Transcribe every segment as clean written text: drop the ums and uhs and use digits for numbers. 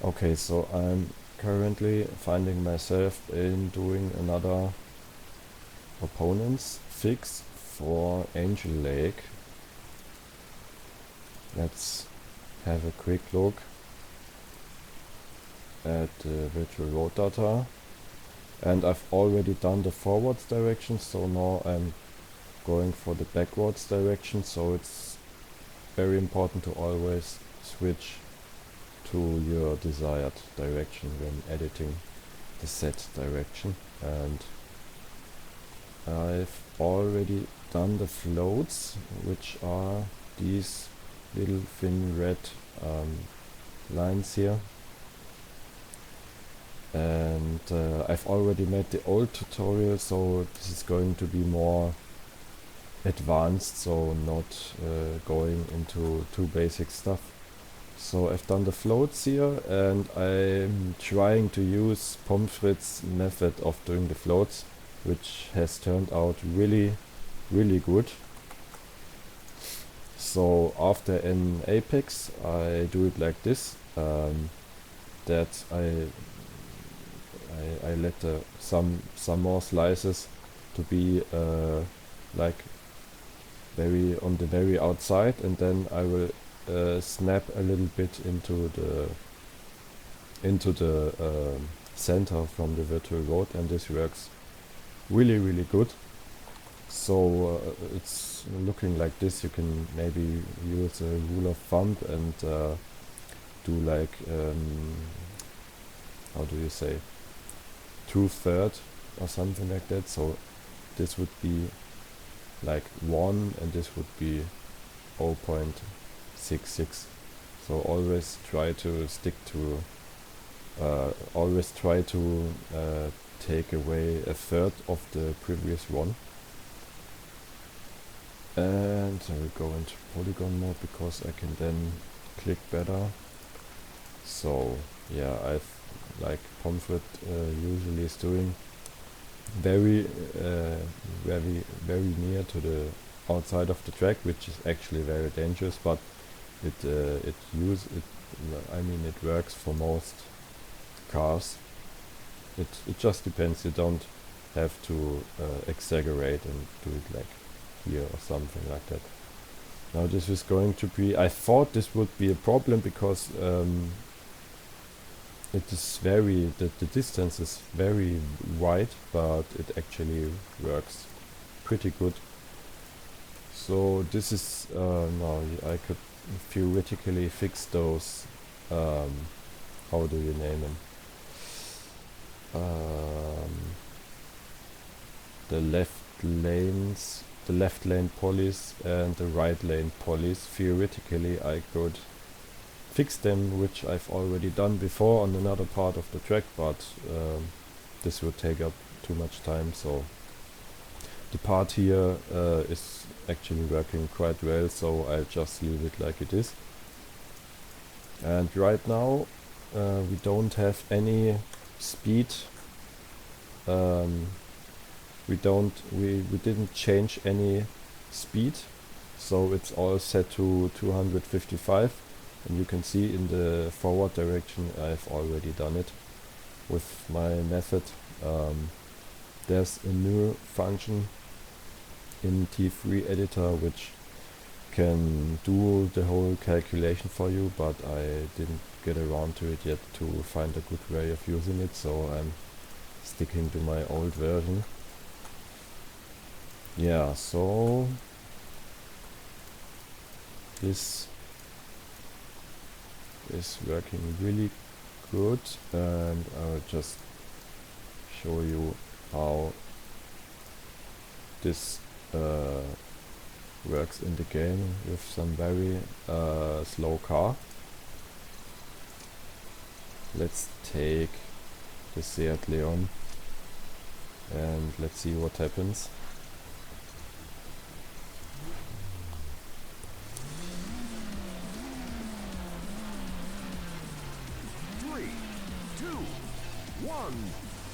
Okay, so I'm currently finding myself in doing another opponent's fix for Angel Lake. Let's have a quick look at the virtual road data. And I've already done the forwards direction, so now I'm going for the backwards direction. So it's very important to always switch to your desired direction when editing the set direction. And I've already done the floats, which are these little thin red lines here. And I've already made the old tutorial, so this is going to be more advanced, so not going into too basic stuff. So I've done the floats here, and I'm trying to use Pomfret's method of doing the floats, which has turned out really good. So after an apex I do it like this, that I let some more slices to be like very on the very outside, and then I will snap a little bit into the center from the virtual road, and this works really good. So it's looking like this. You can maybe use a rule of thumb and do like how do you say, 2/3 or something like that. So this would be like 1 and this would be 0.66. So always try to stick to take away 1/3 of the previous one. And I will go into polygon mode because I can then click better. So yeah, I've like Pomfret usually is doing very near to the outside of the track, which is actually very dangerous, but it works for most cars. It just depends. You don't have to exaggerate and do it like here or something like that. Now this is going to be, I thought this would be a problem because it is the distance is very wide, but it actually works pretty good. So this is now I could theoretically fix those how do you name them, the left lane polys and the right lane polys. Theoretically I could fix them, which I've already done before on another part of the track, but this would take up too much time. So the part here is actually working quite well, so I'll just leave it like it is. And right now we don't have any speed. We didn't change any speed, so it's all set to 255. And you can see in the forward direction I've already done it with my method. There's a new function in T3 editor which can do the whole calculation for you, but I didn't get around to it yet to find a good way of using it, so I'm sticking to my old version. Yeah, so this is working really good, and I'll just show you how this works in the game with some very slow car. Let's take the Seat Leon and let's see what happens.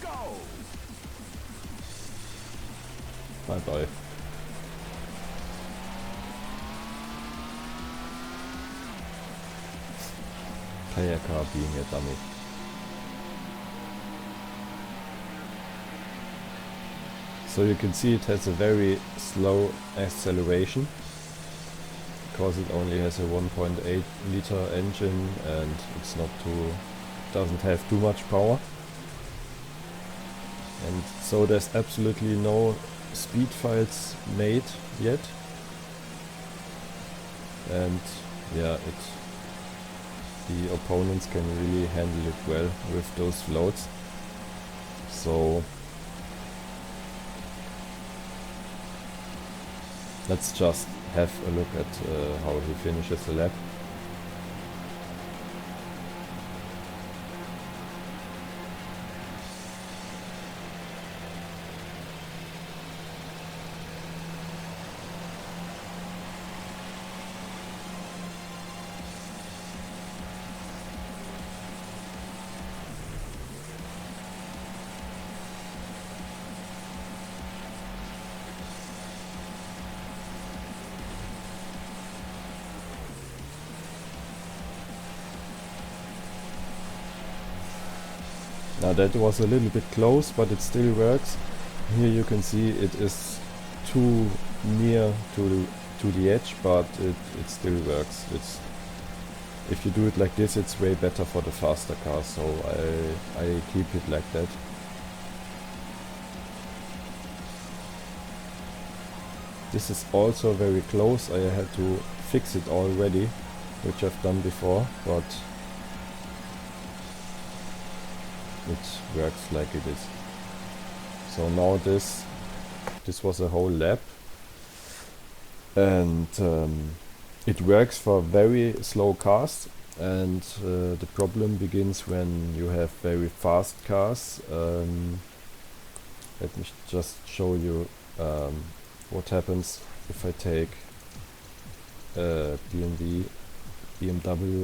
Go! Bye bye. entire car being a dummy. So you can see it has a very slow acceleration because it only has a 1.8 liter engine and it's not too, doesn't have too much power. And so there's absolutely no speed files made yet. And yeah, the opponents can really handle it well with those floats. So let's just have a look at how he finishes the lap. Now that was a little bit close, but it still works. Here you can see it is too near to the edge, but it still works. If you do it like this, it's way better for the faster cars, so I keep it like that. This is also very close. I had to fix it already, which I've done before, but it works like it is. So now this was a whole lap, and it works for very slow cars, and the problem begins when you have very fast cars. Let me just show you what happens if I take BMW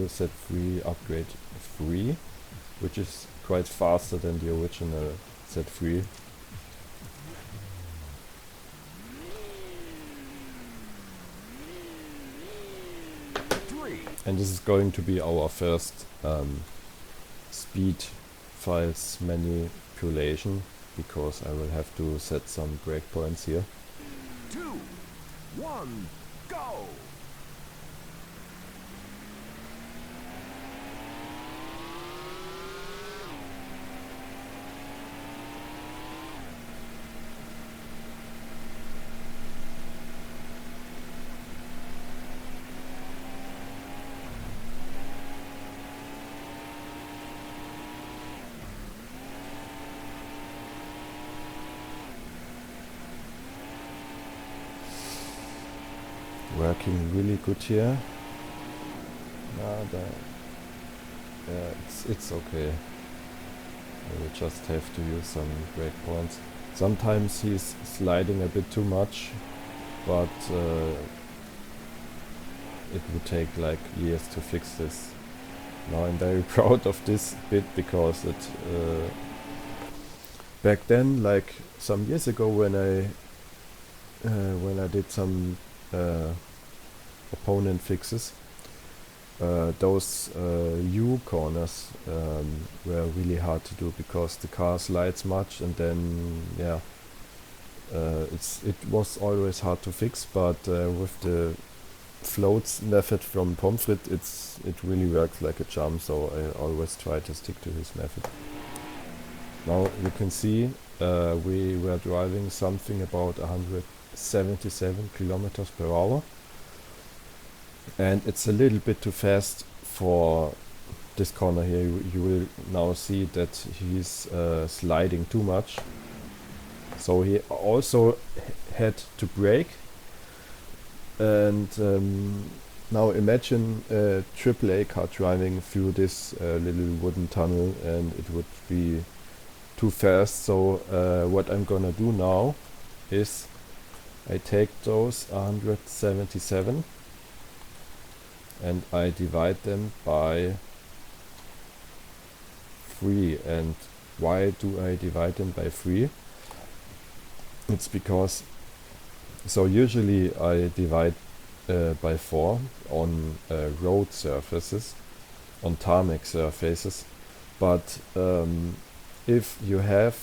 Z3 upgrade 3, which is quite faster than the original Z3. And this is going to be our first speed files manipulation, because I will have to set some breakpoints here. 2, 1, go! Working really good here. It's okay. I will just have to use some breakpoints. Sometimes he's sliding a bit too much, but it would take like years to fix this. Now I'm very proud of this bit, because it back then, like some years ago, when I did some opponent fixes, those U corners were really hard to do, because the car slides much, and then yeah, it was always hard to fix. But with the floats method from Pomfret, it really works like a charm, so I always try to stick to his method. Now you can see we were driving something about 177 kilometers per hour, and it's a little bit too fast for this corner here. You will now see that he's sliding too much, so he also had to brake. And now imagine a AAA car driving through this little wooden tunnel, and it would be too fast. So what I'm gonna do now is I take those 177 and I divide them by 3. And why do I divide them by 3? It's because, so usually I divide by 4 on road surfaces, on tarmac surfaces. But if you have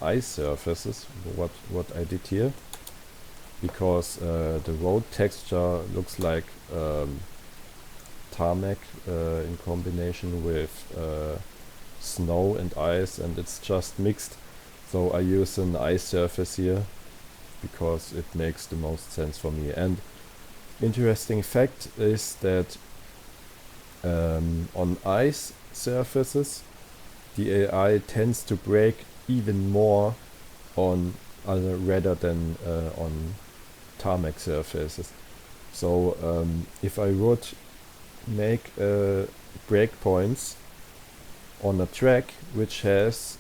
ice surfaces, what I did here, because the road texture looks like tarmac in combination with snow and ice, and it's just mixed. So I use an ice surface here because it makes the most sense for me. And interesting fact is that on ice surfaces the AI tends to brake even more on rather than on tarmac surfaces. So if I would make breakpoints on a track which has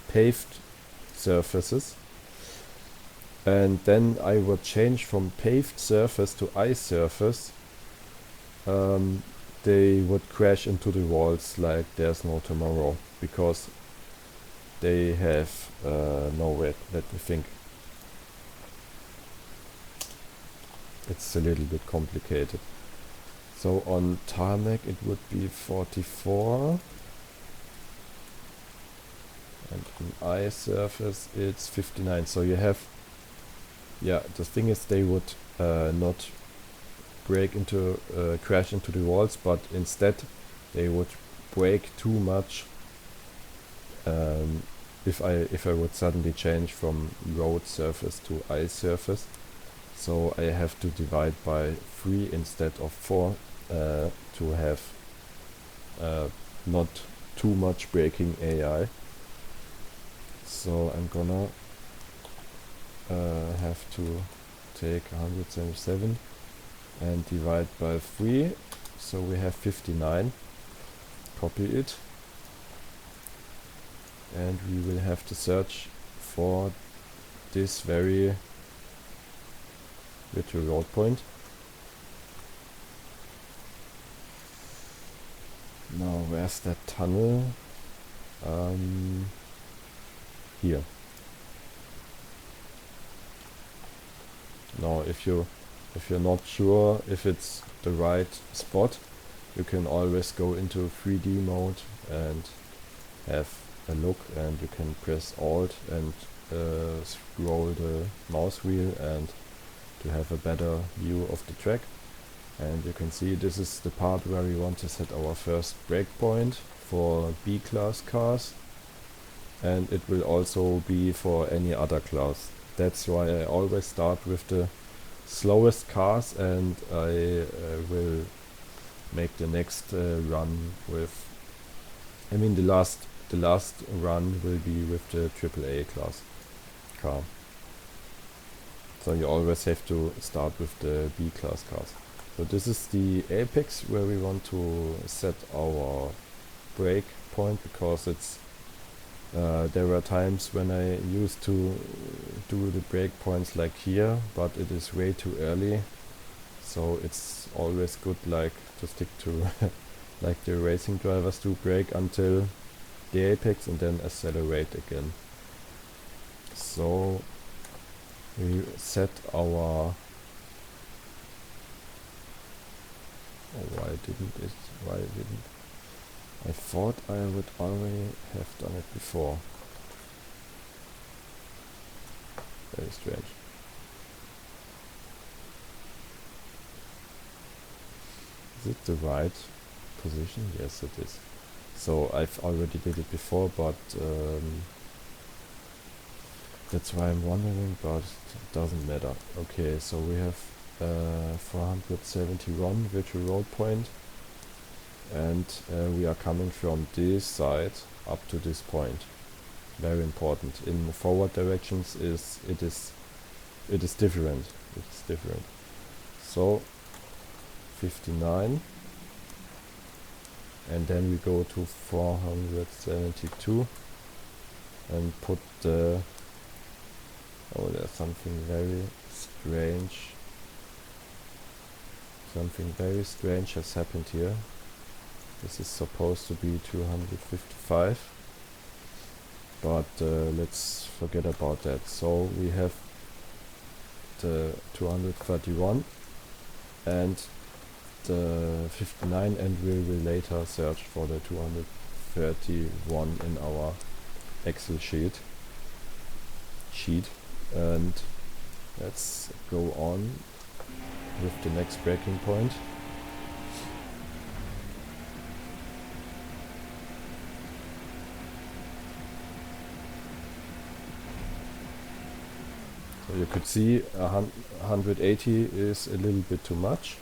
paved surfaces, and then I would change from paved surface to ice surface, they would crash into the walls like there's no tomorrow, because they have nowhere. Let me think. It's a little bit complicated. So on tarmac it would be 44, and on ice surface it's 59. So you have, yeah, the thing is they would not break into crash into the walls, but instead they would break too much if I would suddenly change from road surface to ice surface. So I have to divide by 3 instead of 4 to have not too much braking AI. So I'm gonna have to take 177 and divide by 3, so we have 59. Copy it, and we will have to search for this very virtual road point. Now where's that tunnel? Here. Now if you're not sure if it's the right spot, you can always go into 3D mode and have a look, and you can press Alt and scroll the mouse wheel and to have a better view of the track. And you can see this is the part where we want to set our first breakpoint for B-class cars, and it will also be for any other class. That's why I always start with the slowest cars, and I will make the next run with, I mean the last run will be with the AAA class car. So you always have to start with the B class cars. So this is the apex where we want to set our break point, because it's there were times when I used to do the break points like here, but it is way too early. So it's always good like to stick to like the racing drivers do, brake until the apex and then accelerate again. So we set our, why didn't I thought I would already have done it before. Very strange. Is it the right position? Yes, it is. So I've already did it before, but that's why I'm wondering, but it doesn't matter. Okay, so we have 471 virtual road point, and we are coming from this side up to this point. Very important. In forward directions it is different. It's different. So 59, and then we go to 472 and put the, oh, there's something very strange. Something very strange has happened here. This is supposed to be 255, but let's forget about that. So we have the 231 and the 59, and we will later search for the 231 in our Excel sheet. And let's go on with the next breaking point. So you could see 180 is a little bit too much.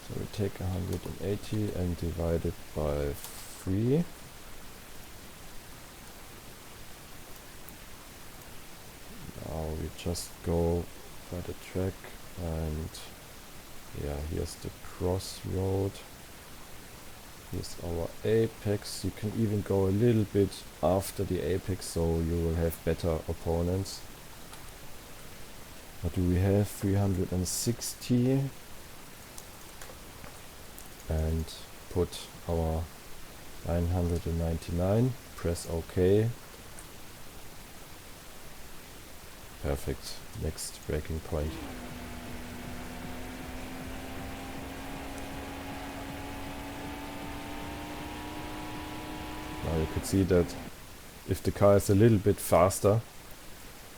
So we take 180 and divide it by 3. Now we just go by the track, and yeah, here's the crossroad. Here's our apex. You can even go a little bit after the apex, so you will have better opponents. What do we have? 360. And put our 999. Press OK. Perfect. Next breaking point. Now you could see that if the car is a little bit faster,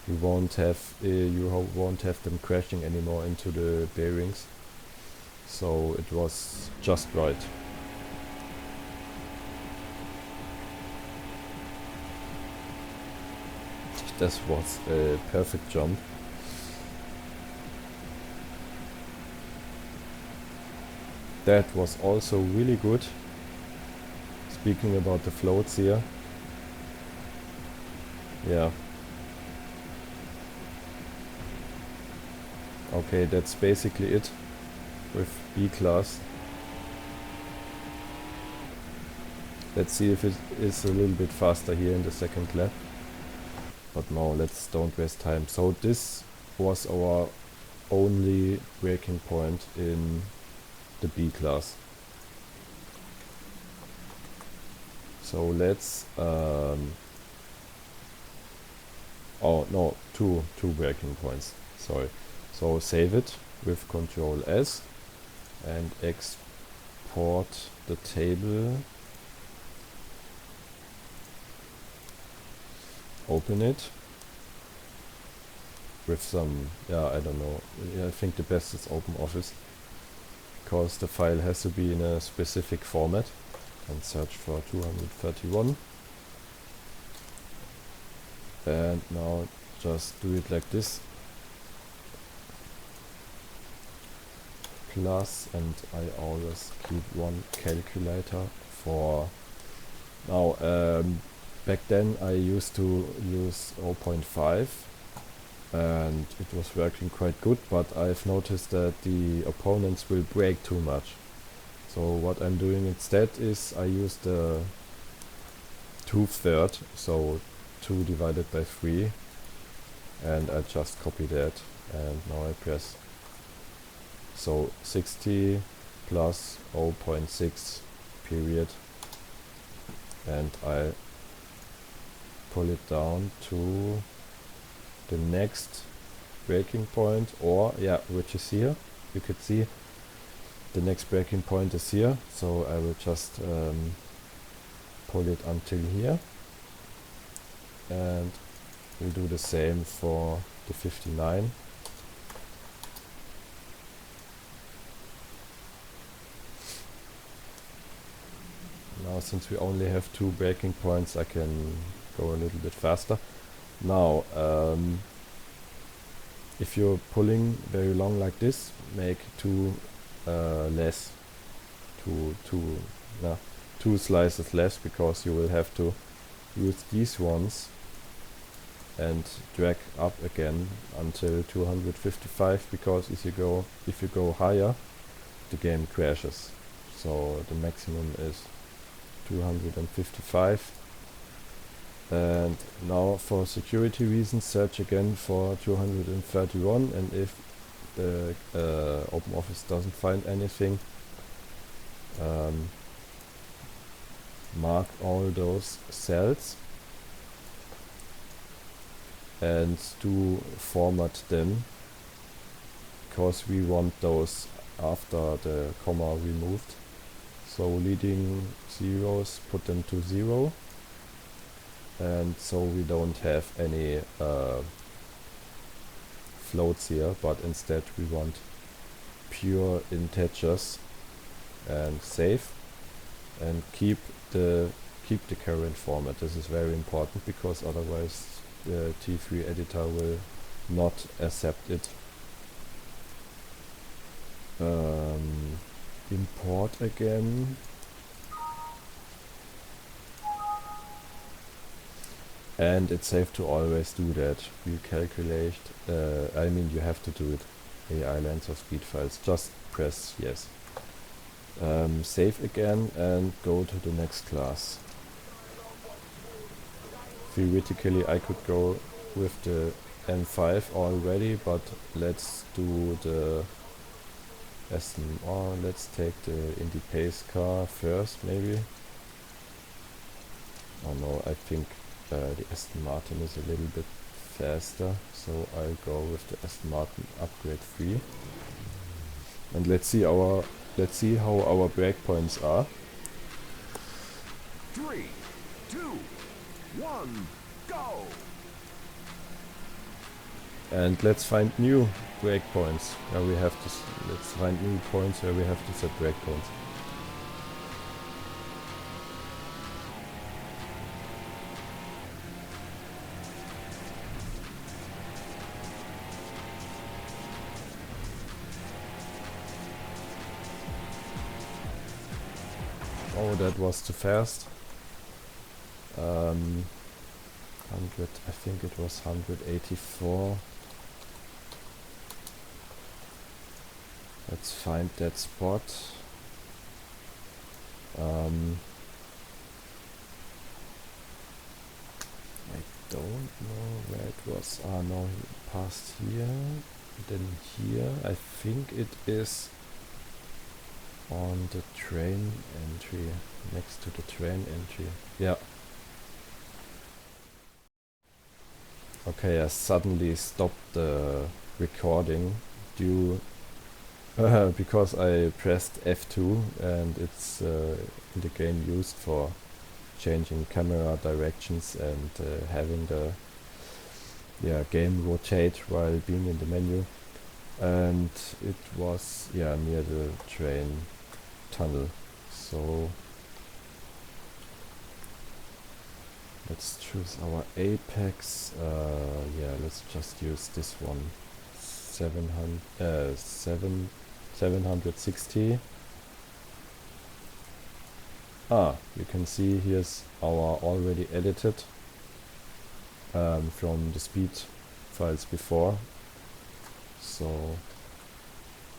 you won't have them crashing anymore into the bearings. So it was just right. This was a perfect jump. That was also really good. Speaking about the floats here. Yeah. Okay, that's basically it with B-Class. Let's see if it is a little bit faster here in the second lap. But no, don't waste time. So this was our only braking point in the B-Class. So let's oh no, two braking points, sorry. So save it with Control S and export the table. Open it with some, I don't know, I think the best is OpenOffice, because the file has to be in a specific format. And search for 231, and now just do it like this, plus, and I always keep one calculator for now. Back then I used to use 0.5 and it was working quite good, but I've noticed that the opponents will brake too much. So what I'm doing instead is I use the 2/3, so 2 divided by 3, and I just copy that, and now I press. So 60 plus 0.6 period, and I pull it down to the next breaking point, or which is here. You could see the next breaking point is here, so I will just pull it until here, and we'll do the same for the 59. Now since we only have 2 breaking points, I can go a little bit faster. Now if you're pulling very long like this, make 2 less, two slices less, because you will have to use these ones and drag up again until 255, because if you go higher, the game crashes. So the maximum is 255. And now for security reasons, search again for 231, and if the OpenOffice doesn't find anything, mark all those cells and do format them because we want those after the comma removed. So leading zeros, put them to 0, and so we don't have any floats here, but instead we want pure integers. And save, and keep the current format. This is very important because otherwise the T3 editor will not accept it. Import again. And it's safe to always do that. We calculate, you have to do it. AI length of speed files. Just press yes. Save again and go to the next class. Theoretically I could go with the M5 already, but let's do the Aston, or let's take the Indy Pace car first maybe. Oh no, I think the Aston Martin is a little bit faster, so I'll go with the Aston Martin upgrade 3. And let's see how our breakpoints are. 3, 2, 1, go! And let's find new breakpoints where we have to. Let's find new points where we have to set breakpoints. Oh, that was too fast. 100, I think it was 184. Let's find that spot. I don't know where it was. Ah no, he passed here, then here. I think it is on the train entry, next to the train entry. Yeah. Okay, I suddenly stopped the recording due because I pressed F2 and it's in the game used for changing camera directions and having the game rotate while being in the menu. And it was near the train tunnel, so let's choose our apex. Let's just use this one. 760. You can see here's our already edited from the speed files before. So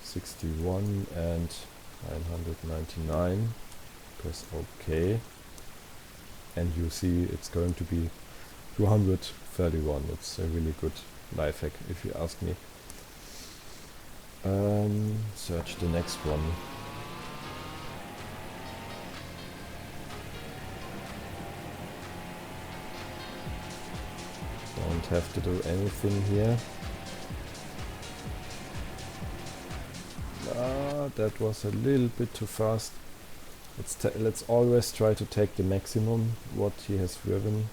61 and 999. Press OK. And you see it's going to be 231. It's a really good life hack if you ask me. Search the next one. Don't have to do anything here. That was a little bit too fast. Let's always try to take the maximum what he has driven.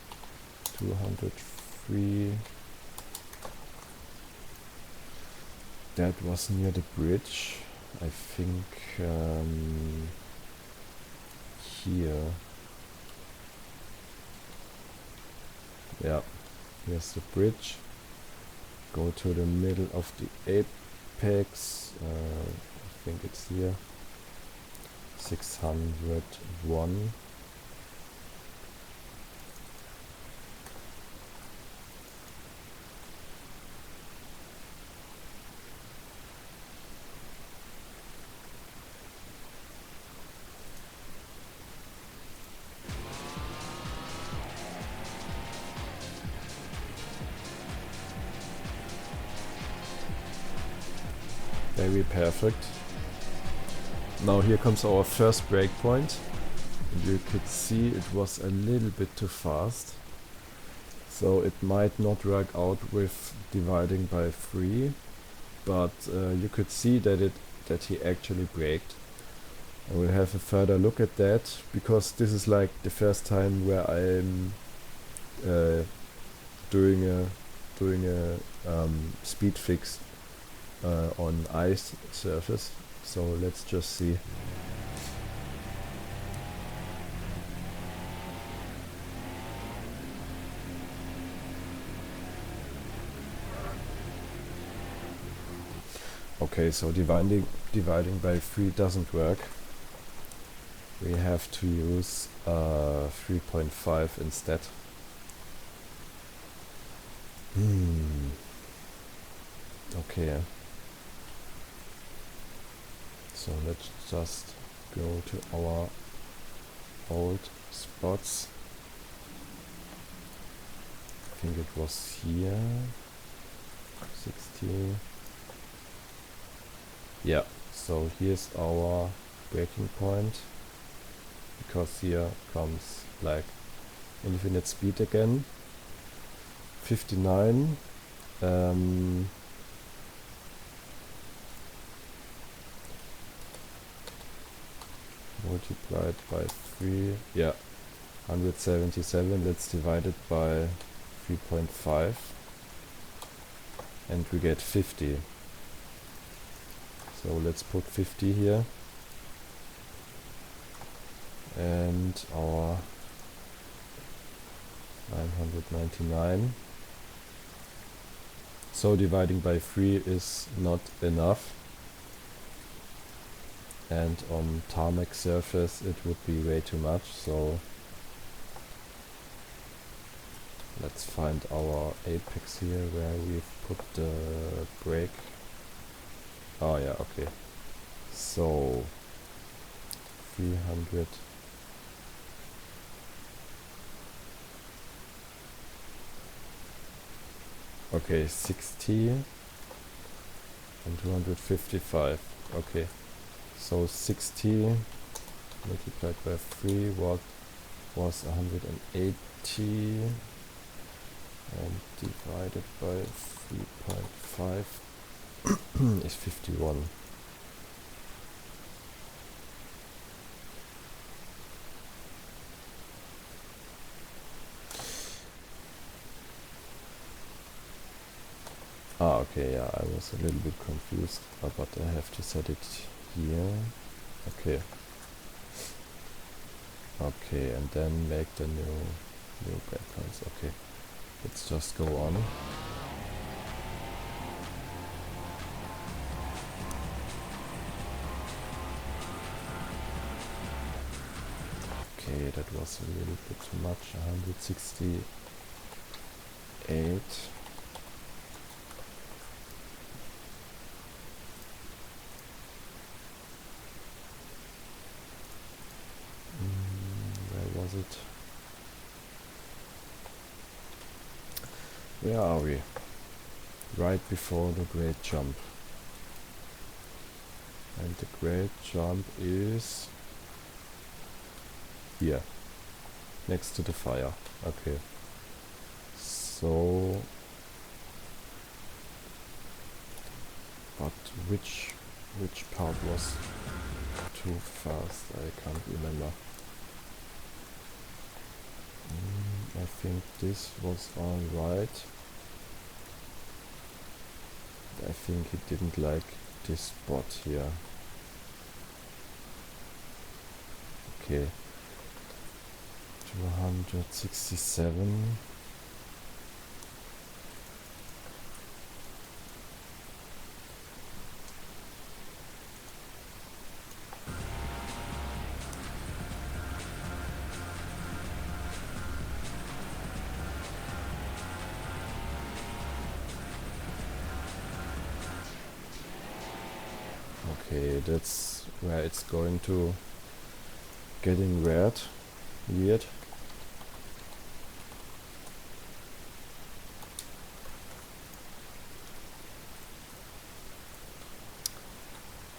203. That was near the bridge. I think here. Yeah, here's the bridge. Go to the middle of the apex. I think it's here. 601. Very perfect. Now here comes our first breakpoint. And you could see it was a little bit too fast. So it might not work out with dividing by 3. but you could see that he actually braked. And we'll have a further look at that, because this is like the first time where I'm doing a speed fix on ice surface. So let's just see. Okay, so dividing by 3 doesn't work. We have to use 3.5 instead. Okay. So let's just go to our old spots. I think it was here. 60. Yeah, so here's our breaking point, because here comes like infinite speed again. 59. Multiplied by 3, yeah, 177. Let's divide it by 3.5 and we get 50. So let's put 50 here, and our 999. So dividing by 3 is not enough, and on tarmac surface it would be way too much. So let's find our apex here where we've put the brake. Oh yeah, okay. So 300. Okay, 60 and 255. Okay, so 60 multiplied by 3 was 180, and divided by 3.5 is 51. Ah, okay, yeah, I was a little bit confused, but I have to set it here. Okay. Okay, and then make the new breakpoints. Okay, let's just go on. Okay, that was a little bit too much. 168. Where was it? Where are we? Right before the great jump. And the great jump is here, next to the fire. Okay. So, but which part was too fast? I can't remember. I think this was all right. I think he didn't like this spot here. Okay. 267. Okay, that's where it's going to getting weird.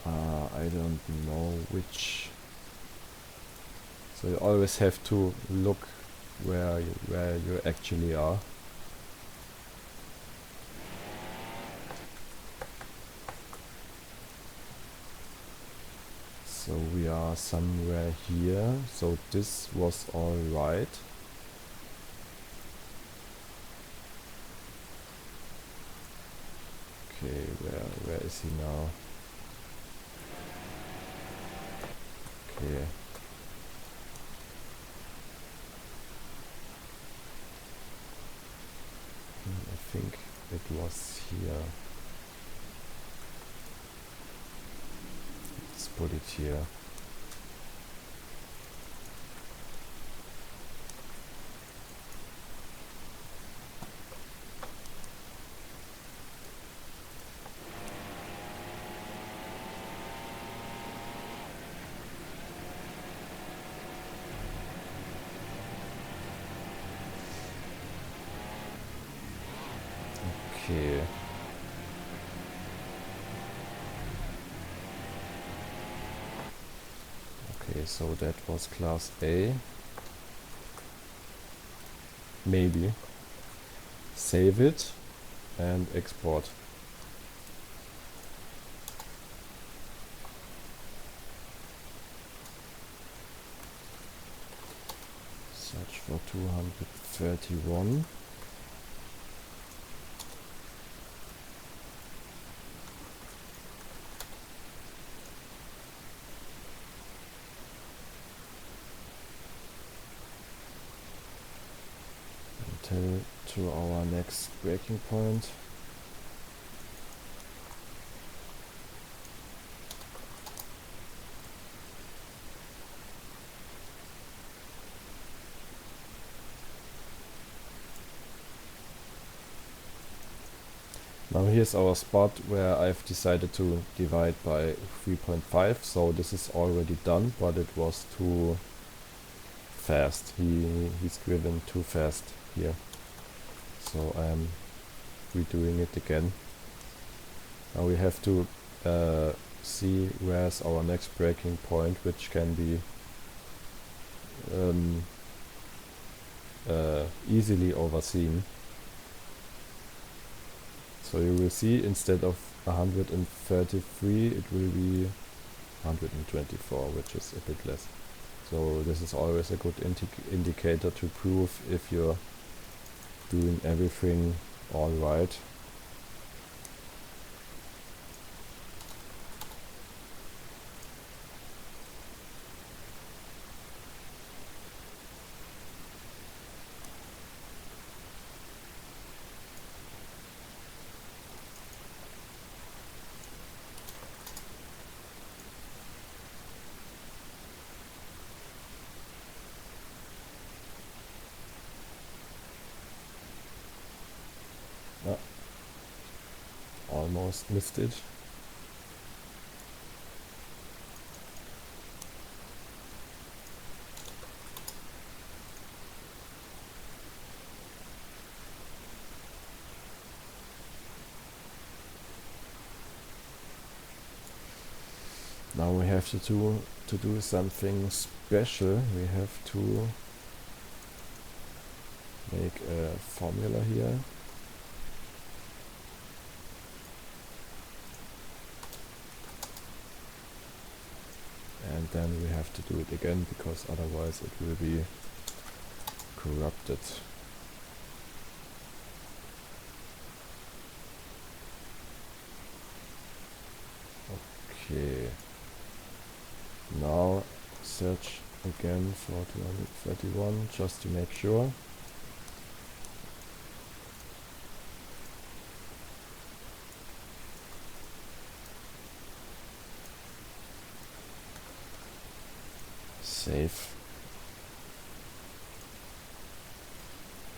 I don't know which. So you always have to look where you actually are. So we are somewhere here. So this was all right. Okay, where is he now? Okay. I think it was here. Let's put it here. Okay. Okay, so that was class A. Maybe. Save it and export. Search for 231. Until to our next breaking point. Now here's our spot where I've decided to divide by 3.5, so this is already done, but it was too fast. He's driven too fast here. So I'm redoing it again. Now we have to see where's our next breaking point, which can be easily overseen. So you will see instead of 133 it will be 124, which is a bit less. So this is always a good indicator to prove if you're doing everything all right. Almost missed it. Now we have to do something special. We have to make a formula here. And then we have to do it again, because otherwise it will be corrupted. Okay. Now search again for 231 just to make sure. Save.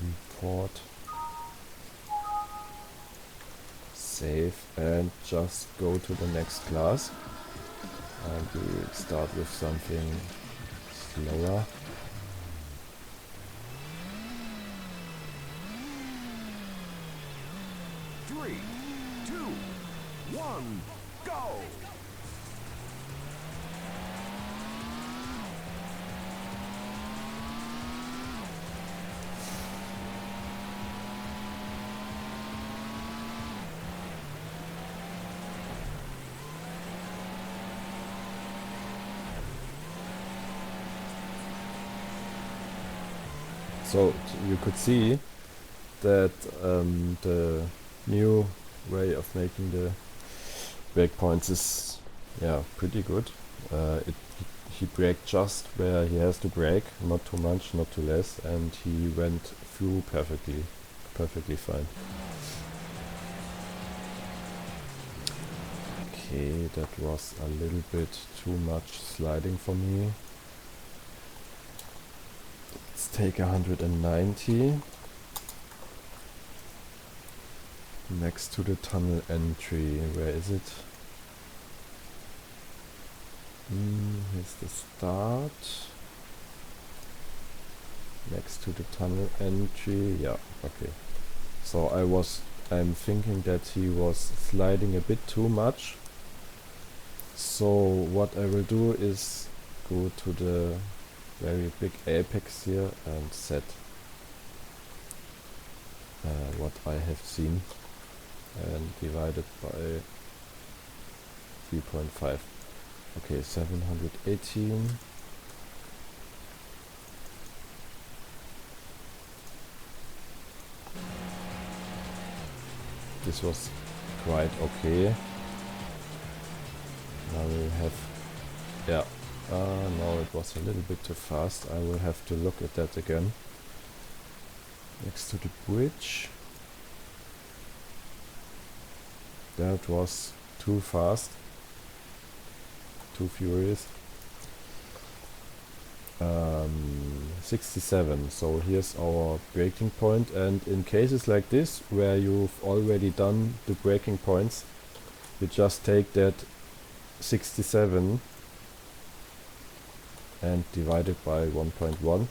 Import. Save and just go to the next class. And we will start with something slower. Three, two, one, go! So you could see that the new way of making the breakpoints is pretty good. He braked just where he has to brake, not too much, not too less, and he went through perfectly fine. Okay, that was a little bit too much sliding for me. Let's take 190 next to the tunnel entry. Where is it? Here's the start. Next to the tunnel entry. Yeah, okay. So I'm thinking that he was sliding a bit too much. So what I will do is go to the very big apex here and set what I have seen and divide it by 3.5. Okay, 718. This was quite okay. Now we have, no, it was a little bit too fast. I will have to look at that again. Next to the bridge. That was too fast. Too furious. 67. So here's our braking point, and in cases like this where you've already done the braking points, you just take that 67 and divide it by 1.1,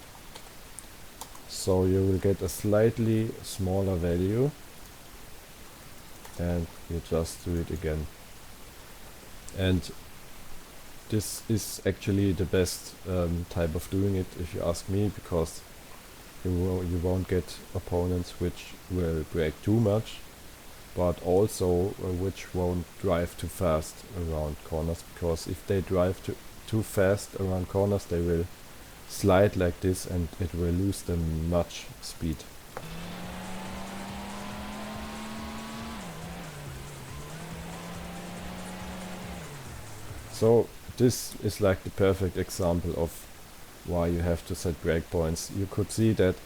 so you will get a slightly smaller value, and you just do it again. And this is actually the best type of doing it, if you ask me, because you won't get opponents which will brake too much, but also which won't drive too fast around corners, because if they drive too fast around corners, they will slide like this and it will lose them much speed. So this is like the perfect example of why you have to set breakpoints. You could see that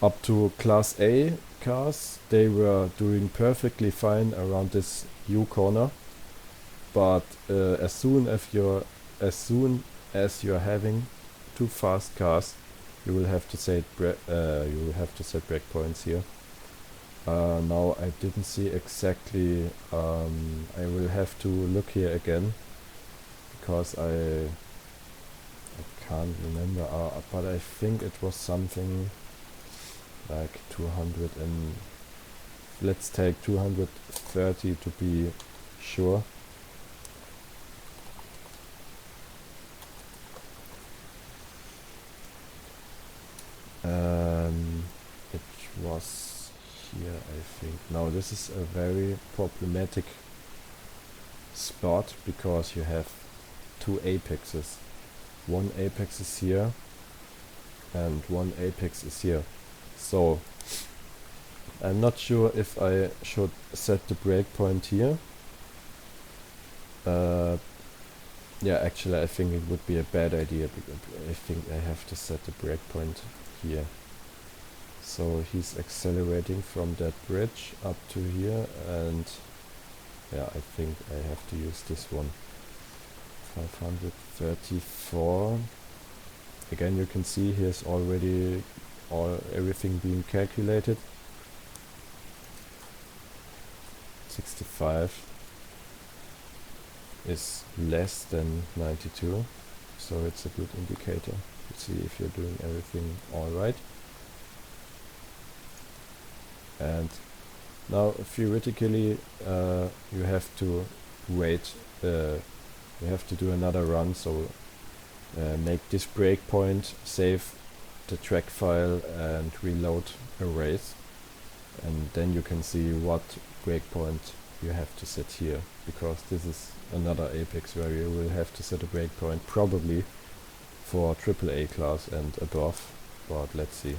up to Class A cars, they were doing perfectly fine around this U corner, but as soon as you're having too fast cars, you will have to set breakpoints here. Now I didn't see exactly. I will have to look here again, because I can't remember, but I think it was something like 200, and let's take 230 to be sure. It was here, I think. Now this is a very problematic spot, because you have two apexes. One apex is here and one apex is here. So I'm not sure if I should set the breakpoint here. Actually I think it would be a bad idea, because I think I have to set the breakpoint here. So he's accelerating from that bridge up to here, and I think I have to use this one. 534. Again, you can see here's already everything being calculated. 65 is less than 92, so it's a good indicator to see if you're doing everything alright. And now theoretically you have to wait, you have to do another run, so make this breakpoint, save the track file and reload a race, and then you can see what breakpoint you have to set here, because this is another apex where you will have to set a breakpoint, probably for AAA class and above, but let's see.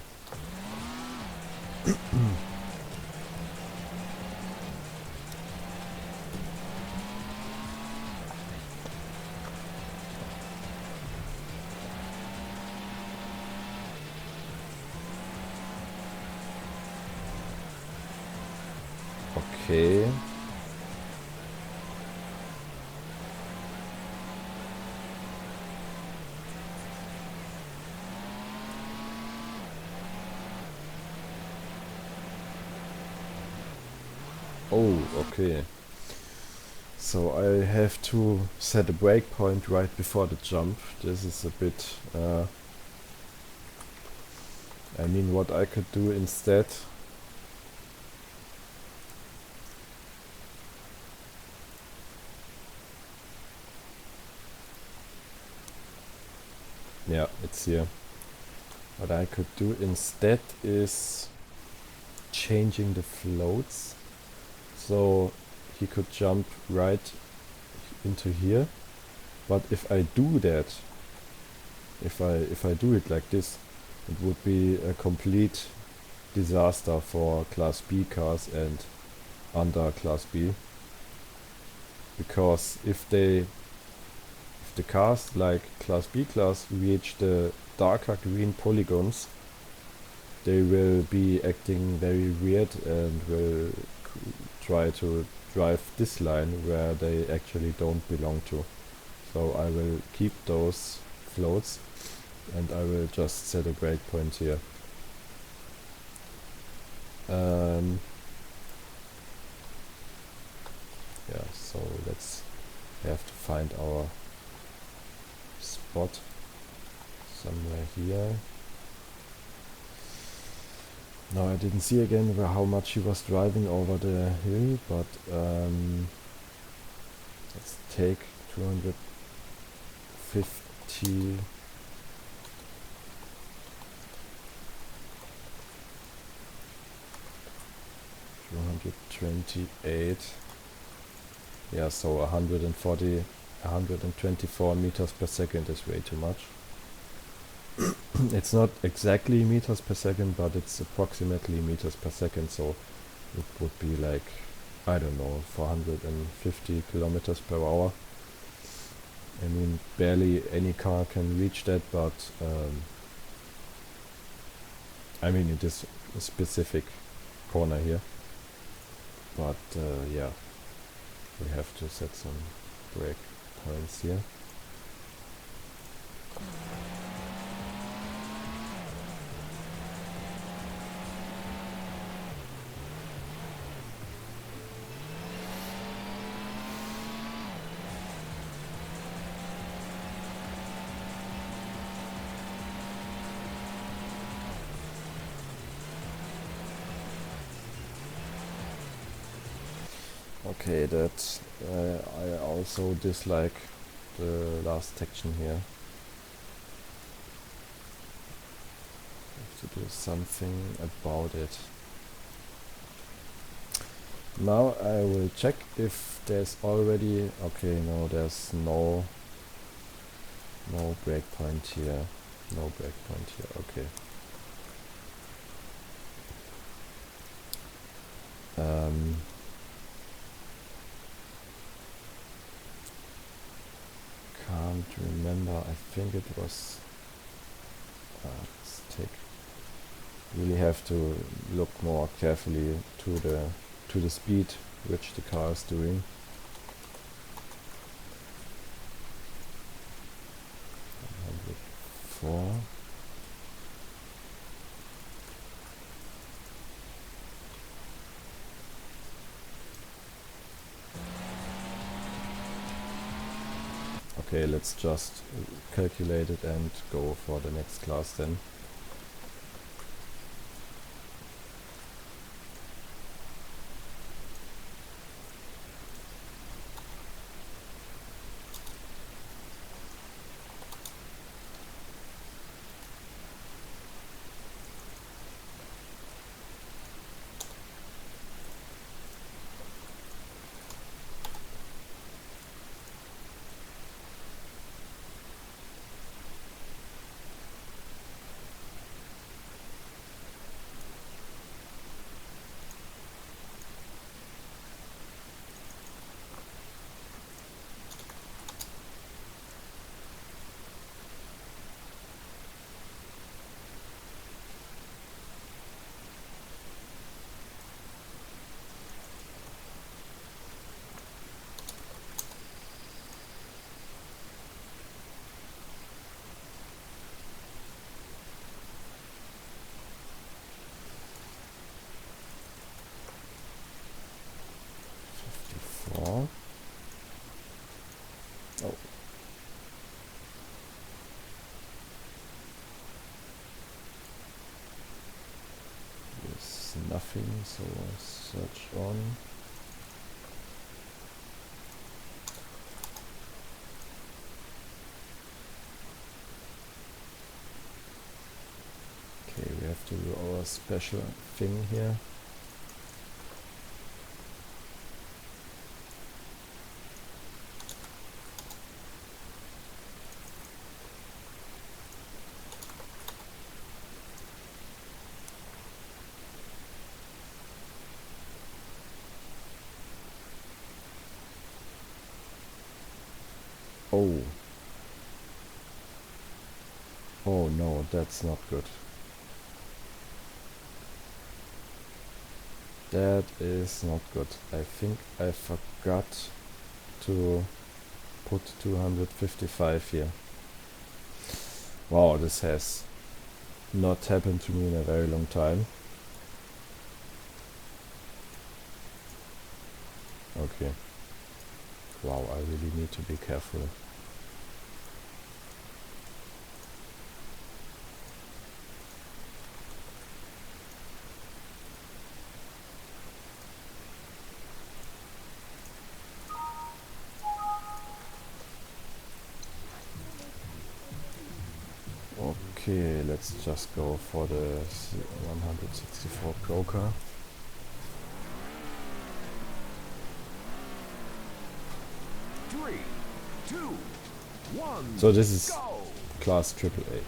Okay. Oh, okay. So I have to set a breakpoint right before the jump. This is a bit... I mean, what I could do instead... Yeah, it's here. What I could do instead is changing the floats. So he could jump right into here. But if I do that, if I do it like this, it would be a complete disaster for Class B cars and under Class B. Because if the cars like Class B class reach the darker green polygons, they will be acting very weird and will try to drive this line where they actually don't belong to. So I will keep those floats and I will just set a breakpoint here. Yeah, so we have to find our spot somewhere here. Now I didn't see again how much he was driving over the hill, but let's take 250. 228. Yeah, so 124 meters per second is way too much. It's not exactly meters per second, but it's approximately meters per second, so it would be like, I don't know, 450 kilometers per hour. I mean, barely any car can reach that, but I mean, it is a specific corner here. But yeah, we have to set some break points here. Okay, that I also dislike the last section here. Have to do something about it. Now I will check if there's already... Okay, no, there's no breakpoint here. No breakpoint here, okay. Can't remember. I think it was... let's take... Really have to look more carefully to the speed which the car is doing. 104. Okay, let's just calculate it and go for the next class then. No. There's nothing, so I search on. Okay, we have to do our special thing here. Oh. Oh no, that's not good. That is not good. I think I forgot to put 255 here. Wow, this has not happened to me in a very long time. Okay. Wow, I really need to be careful. Okay, let's just go for the 164 broker. Three, two, one. So this is Go. class AAA.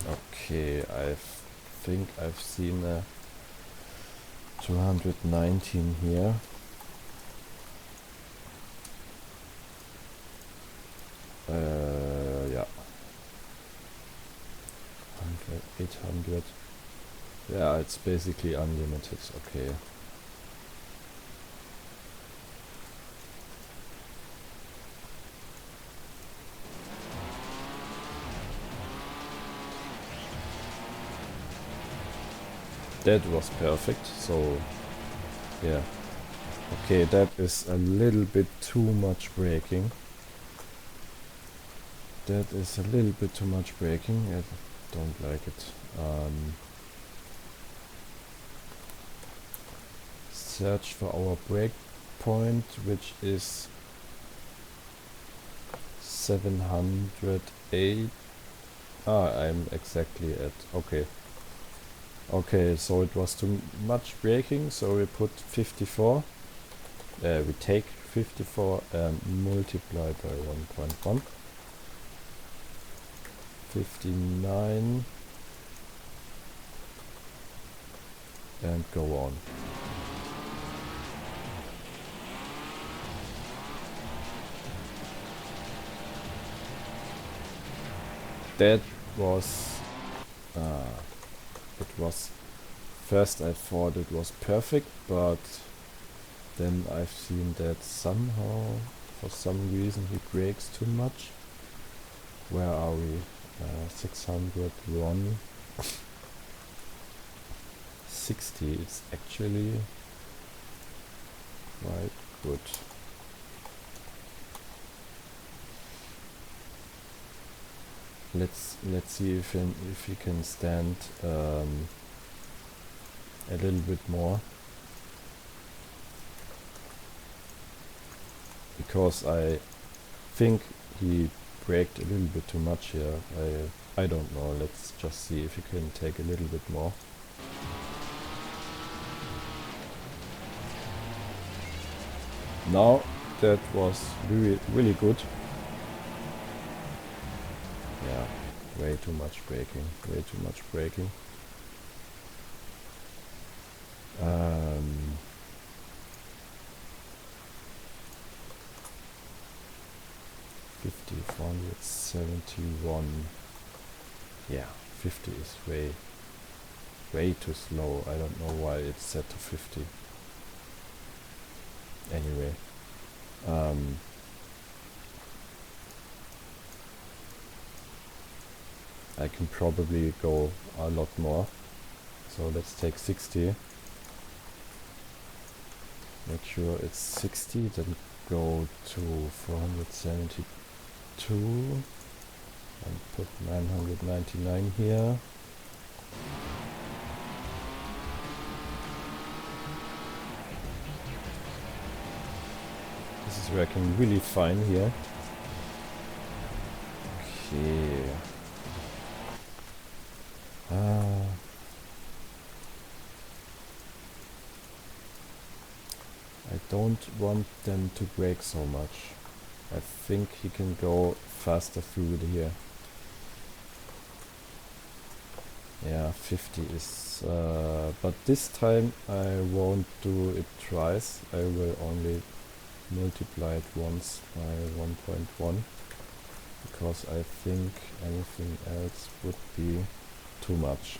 Okay, I think I've seen a 219 here. Yeah. 100, 800. Yeah, it's basically unlimited. Okay. That was perfect. So, yeah. Okay, that is a little bit too much braking. That is a little bit too much braking. I don't like it. Search for our break point, which is 708. I'm exactly at. Okay. Okay, so it was too much braking, so we put 54. We take 54 and multiply by 1.1. 59 and go on. That was it was first I thought it was perfect, but then I've seen that somehow for some reason he brakes too much. Where are we? 601 60. It's actually quite good. Let's see if he can stand a little bit more, because I think he braked a little bit too much here. I don't know. Let's just see if he can take a little bit more. Now that was really good. Yeah, way too much braking. Way too much braking. 50, 471. Yeah, 50 is way too slow. I don't know why it's set to 50. Anyway, I can probably go a lot more. So let's take 60. Make sure it's 60, then go to 472 and put 999 here. This is working really fine here. Okay. I don't want them to break so much. I think he can go faster through here. Yeah, 50 is... but this time I won't do it twice. I will only multiply it once by 1.1. Because I think anything else would be too much.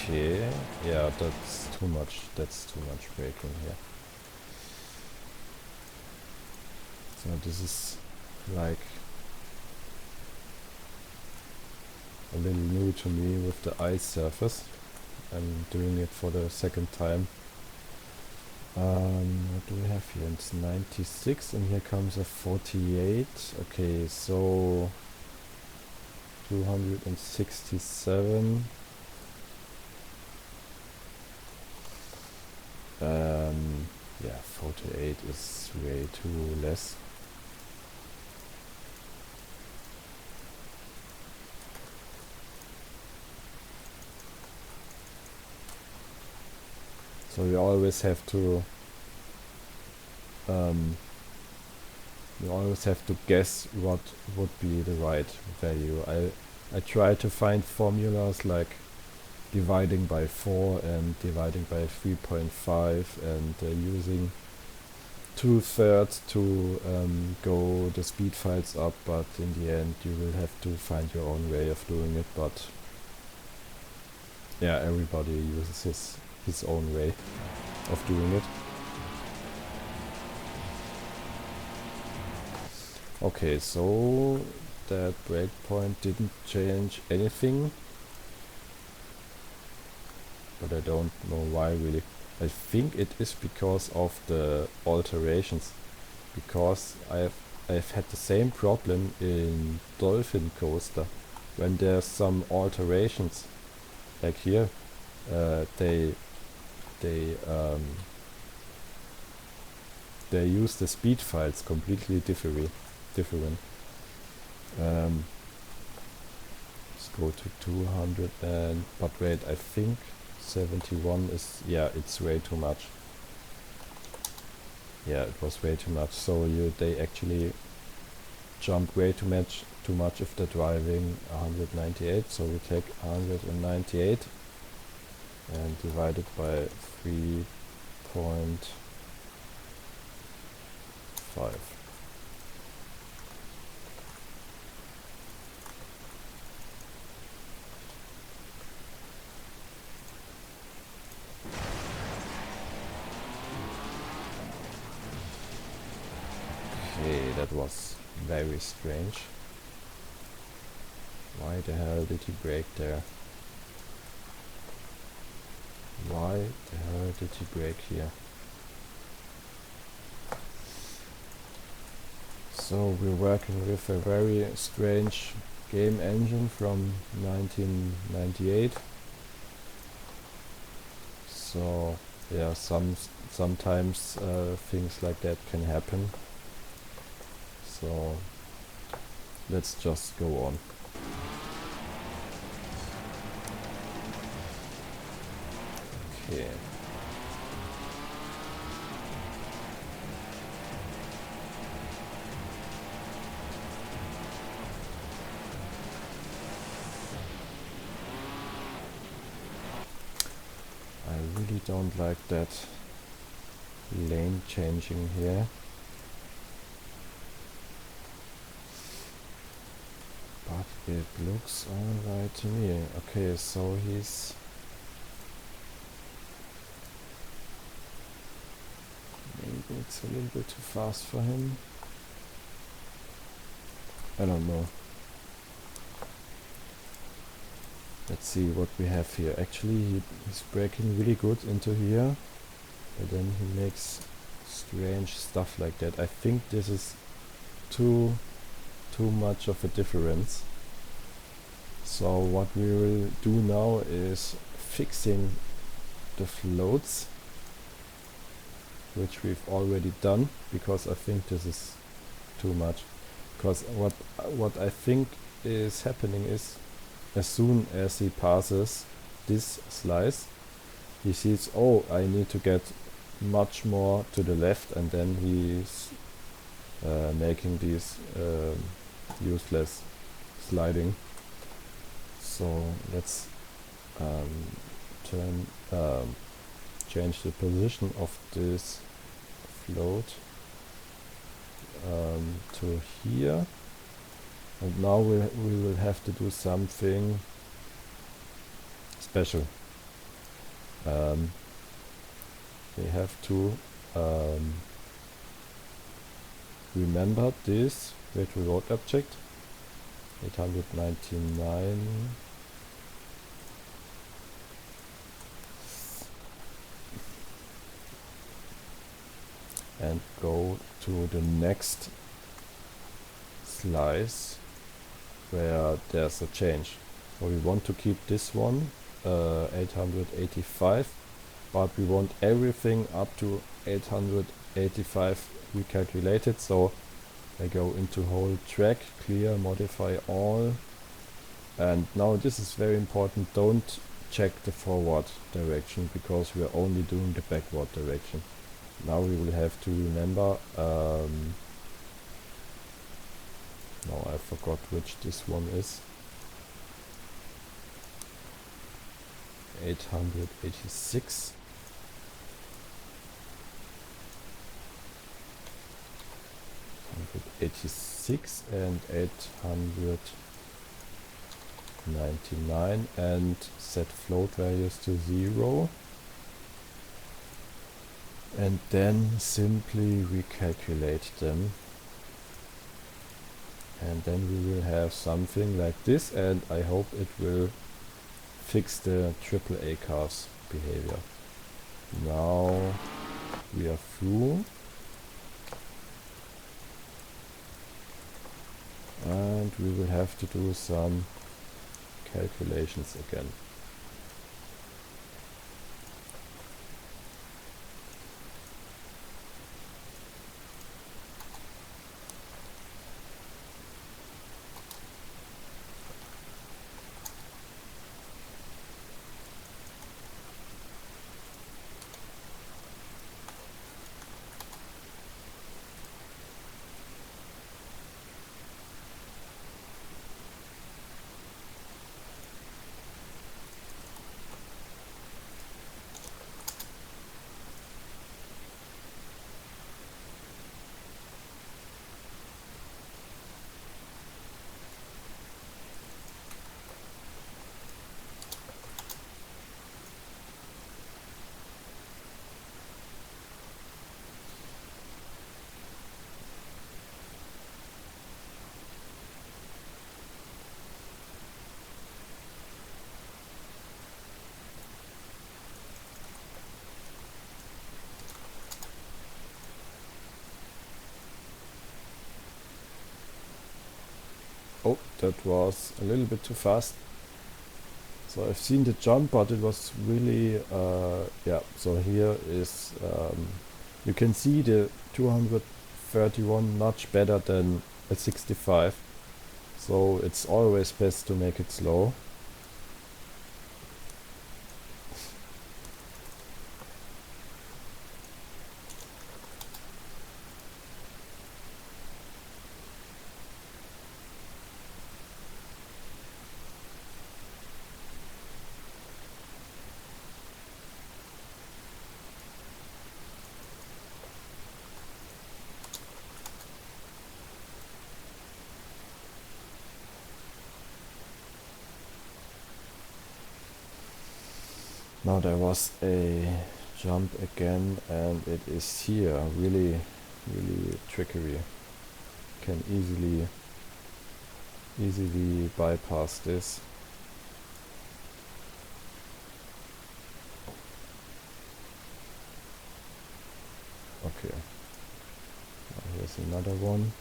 Okay, yeah, that's too much braking here. So this is like a little new to me with the ice surface. I'm doing it for the second time. What do we have here? It's 96 and here comes a 48. Okay, so 267. Yeah, 48 is way too less. So you always have to guess what would be the right value. I try to find formulas like dividing by 4 and dividing by 3.5 and using 2/3 to go the speed files up, but in the end you will have to find your own way of doing it. But yeah, everybody uses his own way of doing it. Okay, so that breakpoint didn't change anything, but I don't know why really. I think it is because of the alterations, because I've had the same problem in Dolphin Coaster when there's some alterations, like here, they use the speed files completely different. Let's go to 200 and, but wait, I think 71 is, yeah, it's way too much. Yeah, it was way too much. So they actually jump way too much if they're driving 198. So we take 198 and divide it by 3.5. Okay, that was very strange. Why the hell did he brake there? Why the hell did he brake here? So we're working with a very strange game engine from 1998. So yeah, sometimes things like that can happen. So let's just go on. Okay. I really don't like that lane changing here. But it looks alright to me. Okay, so he's maybe it's a little bit too fast for him. I don't know. Let's see what we have here. Actually, he's braking really good into here, but then he makes strange stuff like that. I think this is too much of a difference. So what we will do now is fixing the floats, which we've already done, because I think this is too much. Because what I think is happening is, as soon as he passes this slice, he sees, oh, I need to get much more to the left, and then he's making these useless sliding. So let's change the position of this float to here, and now we will have to do something special. We have to remember this virtual road object 899 and go to the next slice where there's a change. So we want to keep this one 885, but we want everything up to 885 recalculated. So I go into whole track, clear, modify all, and now this is very important. Don't check the forward direction, because we are only doing the backward direction. Now we will have to remember, now I forgot which this one is, 886. 886 and 899, and set float values to 0, and then simply recalculate them, and then we will have something like this, and I hope it will fix the AAA cars behavior. Now we are through, and we will have to do some calculations again. Oh, that was a little bit too fast. So I've seen the jump, but it was really, yeah, so here is, you can see the 231 much better than a 65. So it's always best to make it slow. Now there was a jump again, and it is here. Really, really trickery. Can easily bypass this. Okay. Now here's another one.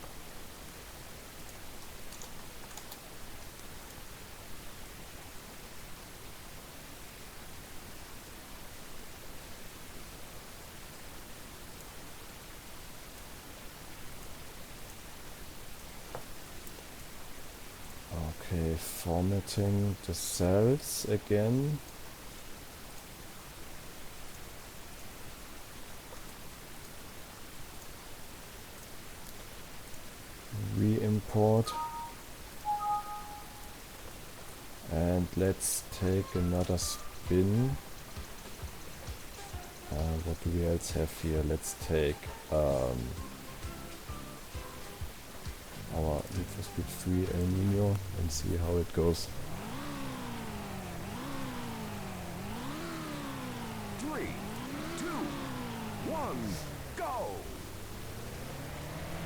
Okay, formatting the cells again. Re-import. And let's take another spin. What do we else have here? Let's take our Need for Speed 3 El Nino and see how it goes. 3, 2, 1, go!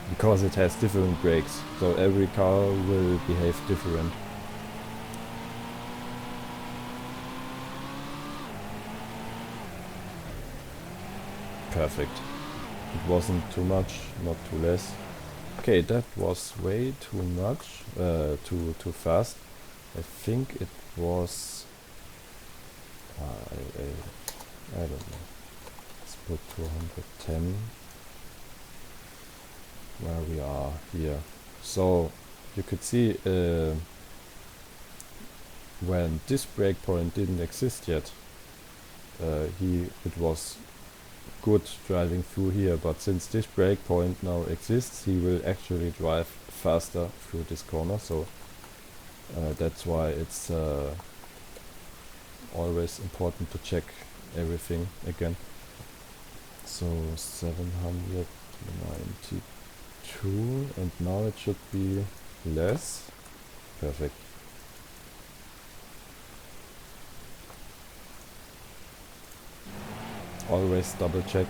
Because it has different brakes, so every car will behave different. Perfect. It wasn't too much, not too less. Okay, that was way too much, too fast. I think it was. I don't know. Let's put 210. Where we are here. So you could see when this breakpoint didn't exist yet, it was good driving through here, but since this breakpoint now exists, he will actually drive faster through this corner. So that's why it's always important to check everything again. So 792, and now it should be less. Perfect. Always double check.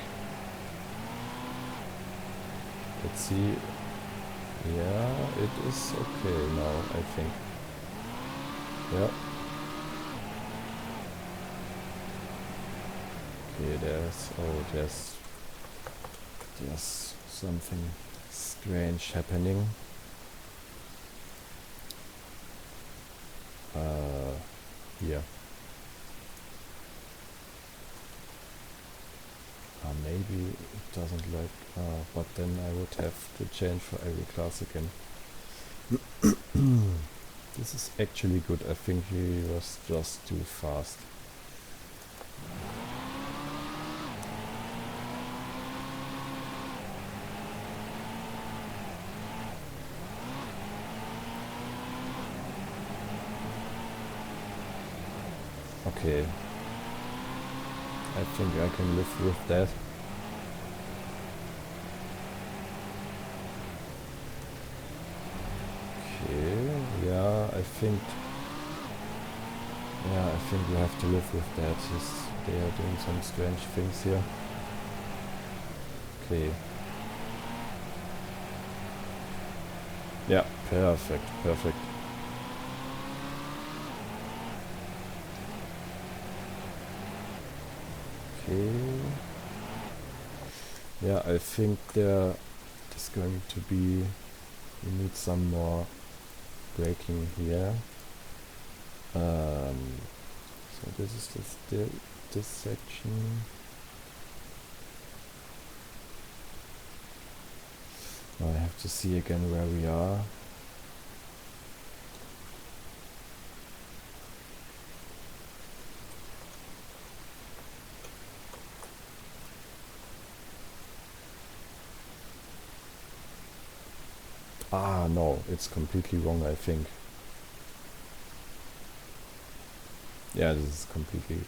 Let's see. Yeah, it is okay now, I think. Yeah. Okay, there's something strange happening. Here. Maybe it doesn't like, but then I would have to change for every class again. This is actually good. I think he was just too fast. Okay. I think I can live with that. Okay, yeah, I think we have to live with that. They are doing some strange things here. Okay. Yeah, perfect. Okay. Yeah, I think there is going to be, we need some more braking here. So this is this section. Now I have to see again where we are. Ah, no, it's completely wrong, I think. Yeah, this is completely...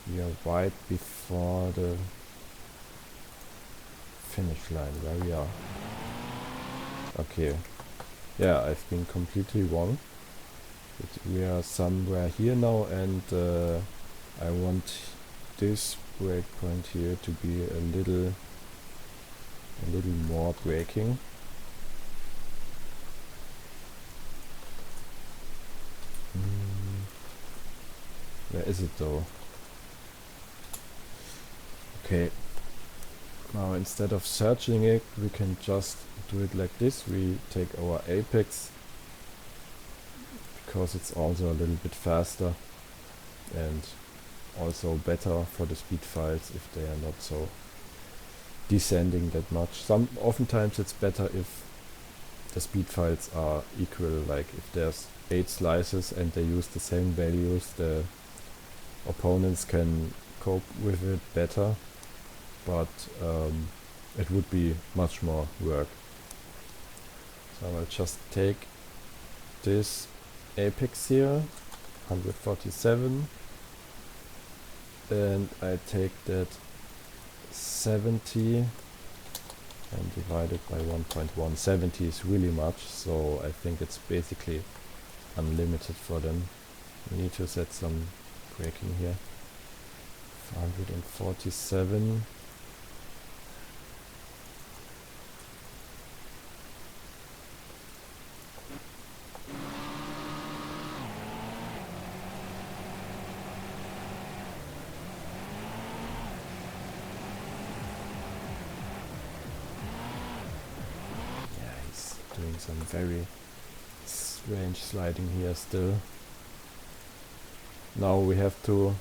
we are right before the finish line, where we are. Okay. Yeah, I've been completely wrong. We are somewhere here now, and I want this breakpoint here to be a little more braking. Where is it though? Okay. Now instead of searching it, we can just do it like this. We take our apex, because it's also a little bit faster and also better for the speed files if they are not so descending that much. Oftentimes it's better if the speed files are equal, like if there's 8 slices and they use the same values, the opponents can cope with it better, but it would be much more work. So I'll just take this apex here, 147, and I take that 70 and divide it by 1.1. 70 is really much, so I think it's basically unlimited for them. We need to set some braking here. 147. Doing some very strange sliding here still. Now we have to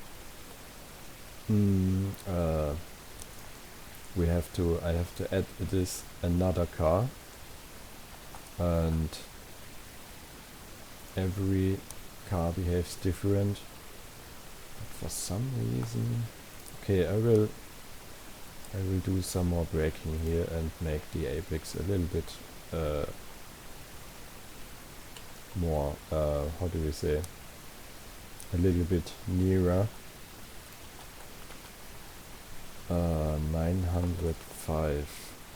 I have to add this another car, and every car behaves different, but for some reason, okay, I will do some more braking here and make the apex a little bit more, how do we say, a little bit nearer. 905.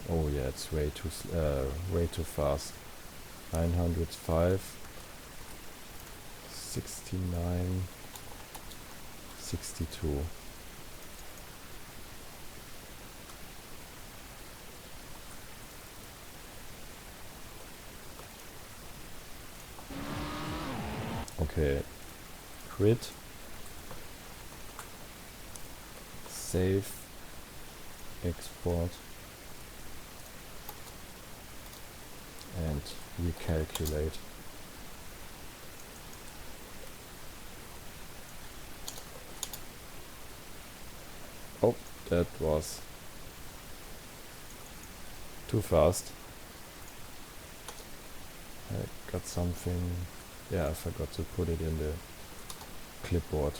Oh yeah, it's way too fast. 905, 69, 62. Okay, quit, save, export, and recalculate. Oh, that was too fast. I got something. Yeah, I forgot to put it in the clipboard.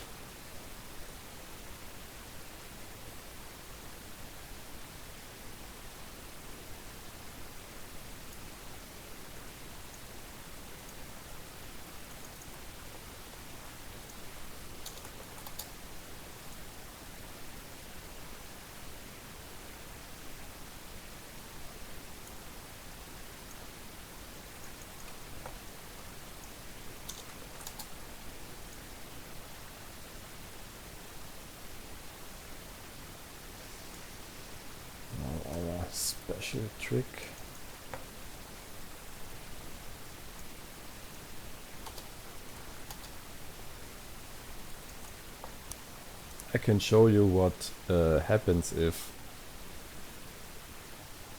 Special trick. I can show you what happens if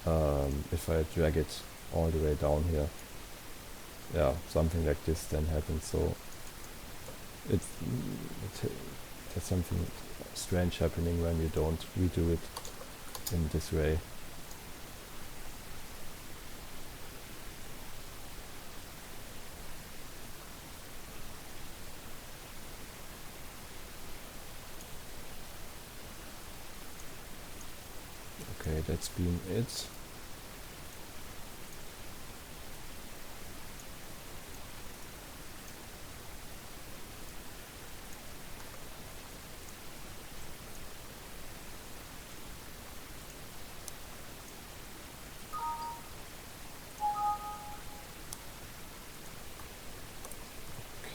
I drag it all the way down here. Yeah, something like this then happens. So there's something strange happening when you don't redo it in this way. Okay, that's been it.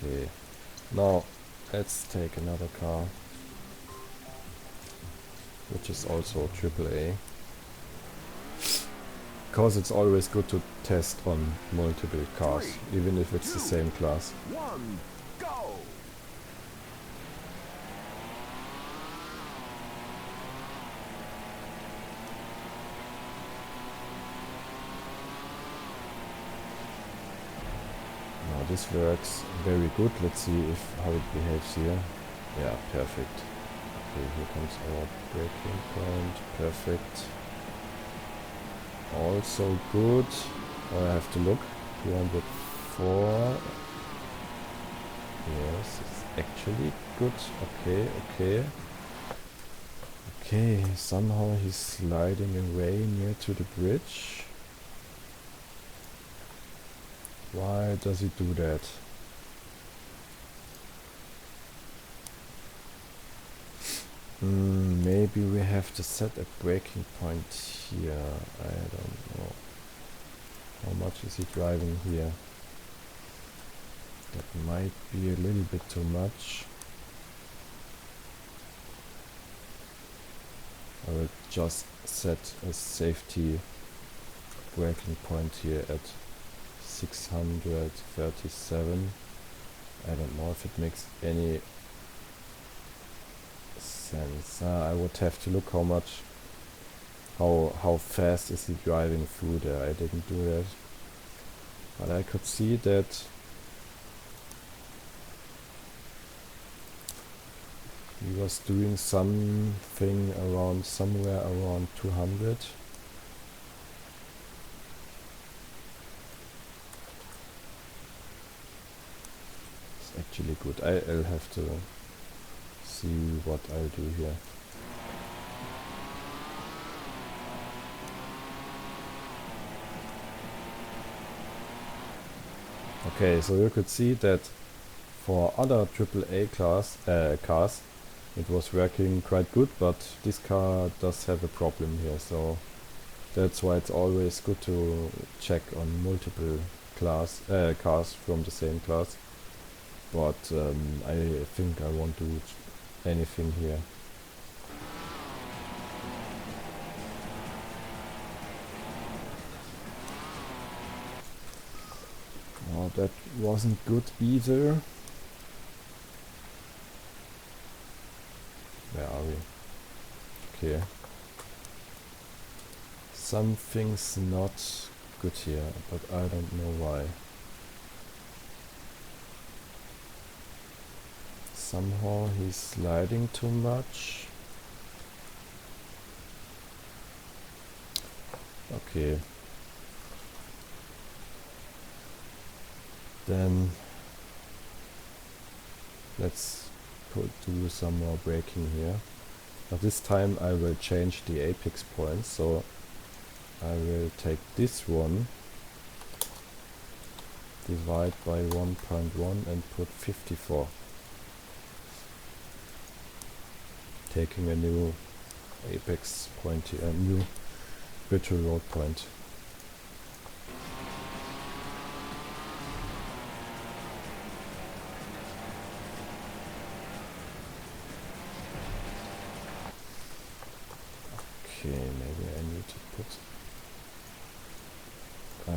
Okay, now let's take another car. which is also AAA. Because it's always good to test on multiple cars, even if it's the same class. 1, go! Now this works very good. Let's see how it behaves here. Yeah, perfect. Okay, here comes our braking point. Perfect. Also good. Oh, I have to look. 204. Yes, it's actually good. Okay, okay. Okay, somehow he's sliding away near to the bridge. Why does he do that? Maybe we have to set a braking point here. I don't know. How much is he driving here? That might be a little bit too much. I will just set a safety braking point here at 637. I don't know if it makes any sense. I would have to look how fast is he driving through there. I didn't do that, but I could see that he was doing something around somewhere around 200. It's actually good. I'll have to see what I'll do here. Okay, so you could see that for other AAA cars it was working quite good, but this car does have a problem here, so that's why it's always good to check on multiple cars from the same class. But I think I won't do anything here. Oh, that wasn't good either. Where are we? Okay. Something's not good here, but I don't know why. Somehow he's sliding too much. Okay. Then let's do some more braking here. But this time I will change the apex point, so I will take this one, divide by 1.1 and put 54. Taking a new apex point here, a new virtual road point. Okay, maybe I need to put a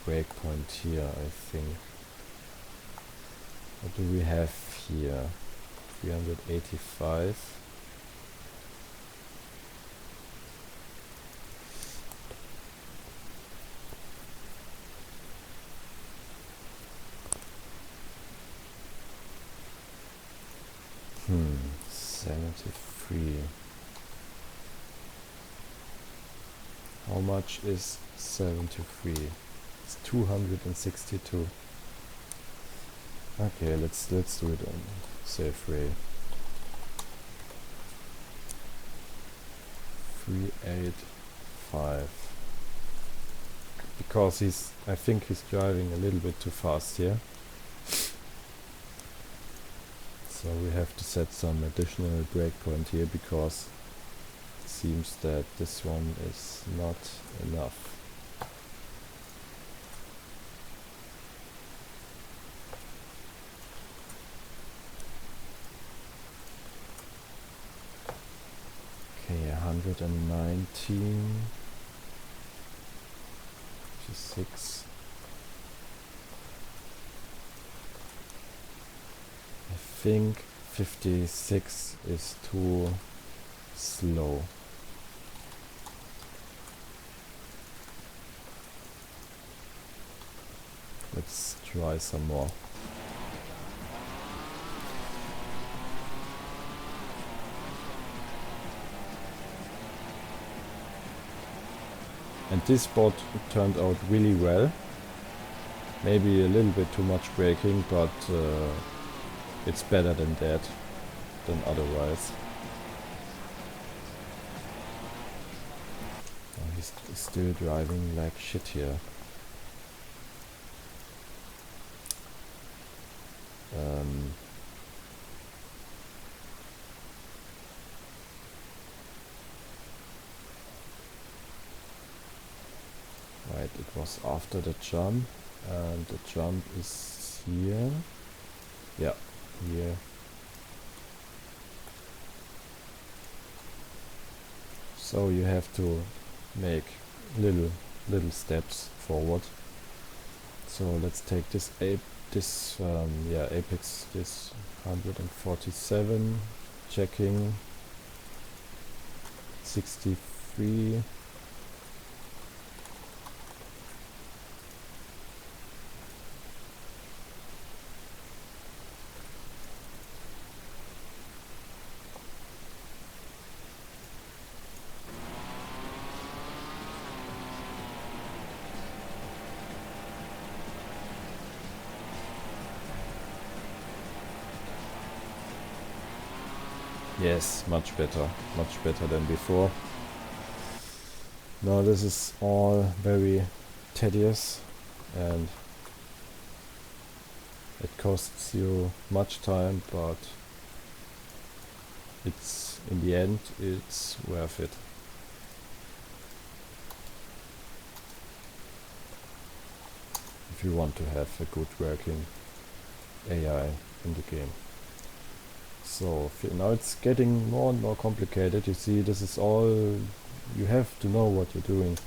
breakpoint here, I think. What do we have here? 385. Hmm, 73. How much is 73? It's 262. Okay, let's do it on safe way. 385. Because I think he's driving a little bit too fast here. So we have to set some additional breakpoint here because it seems that this one is not enough. 119, 56. I think 56 is too slow. Let's try some more. And this spot turned out really well. Maybe a little bit too much braking, but it's better than that, than otherwise. Oh, he's still driving like shit here. Right, it was after the jump, and the jump is here. Yeah, here. So you have to make little steps forward. So let's take this apex, this 147, checking 63. Yes, much better than before. Now this is all very tedious and it costs you much time, but it's in the end it's worth it. If you want to have a good working AI in the game. So now it's getting more and more complicated. You see, this is all, you have to know what you're doing.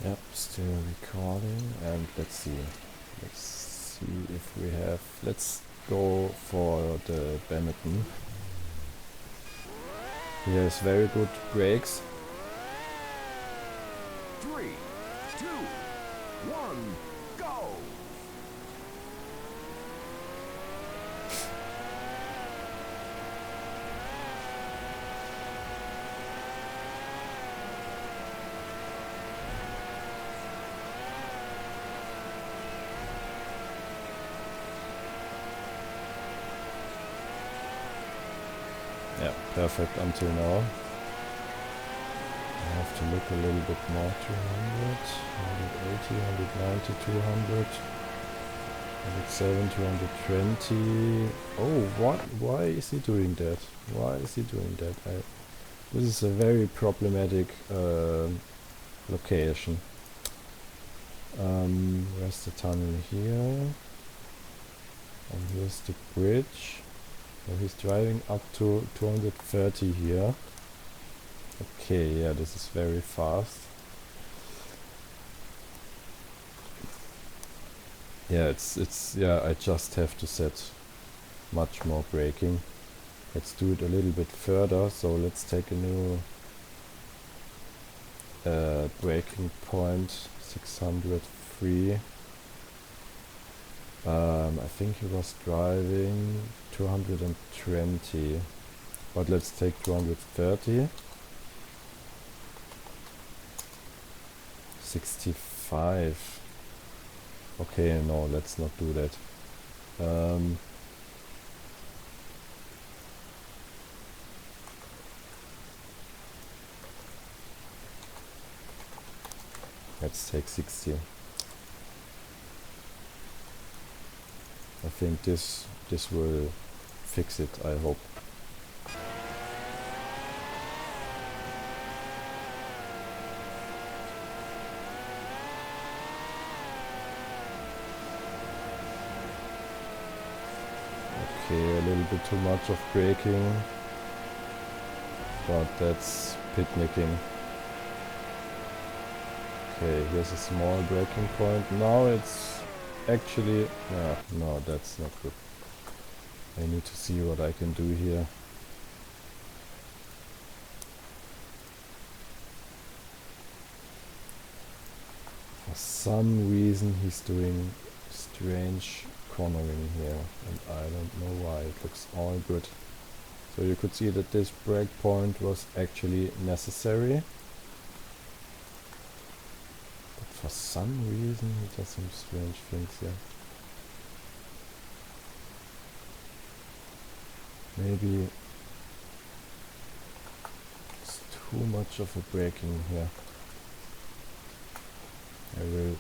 Yep, still recording, and let's see if we have, let's go for the Benetton. He has very good brakes. 3, 2, 1, go! Yeah, perfect until now. I have to look a little bit more. 200, 180, 190, 200, 107, 220. Oh, what? Why is he doing that? Why is he doing that? This is a very problematic location. Where's the tunnel here? And here's the bridge. So he's driving up to 230 here. Okay, yeah, this is very fast. Yeah, yeah, I just have to set much more braking. Let's do it a little bit further. So let's take a new braking point, 603. I think he was driving 220, but let's take 230. 65. Okay, no, let's not do that. Let's take 60. I think this will fix it, I hope. Okay, a little bit too much of braking, but that's picnicking. Okay, here's a small braking point. Now it's actually... no, that's not good. I need to see what I can do here. For some reason he's doing strange cornering here, and I don't know why. It looks all good. So you could see that this brake point was actually necessary. But for some reason he does some strange things here. Maybe it's too much of a braking here. I will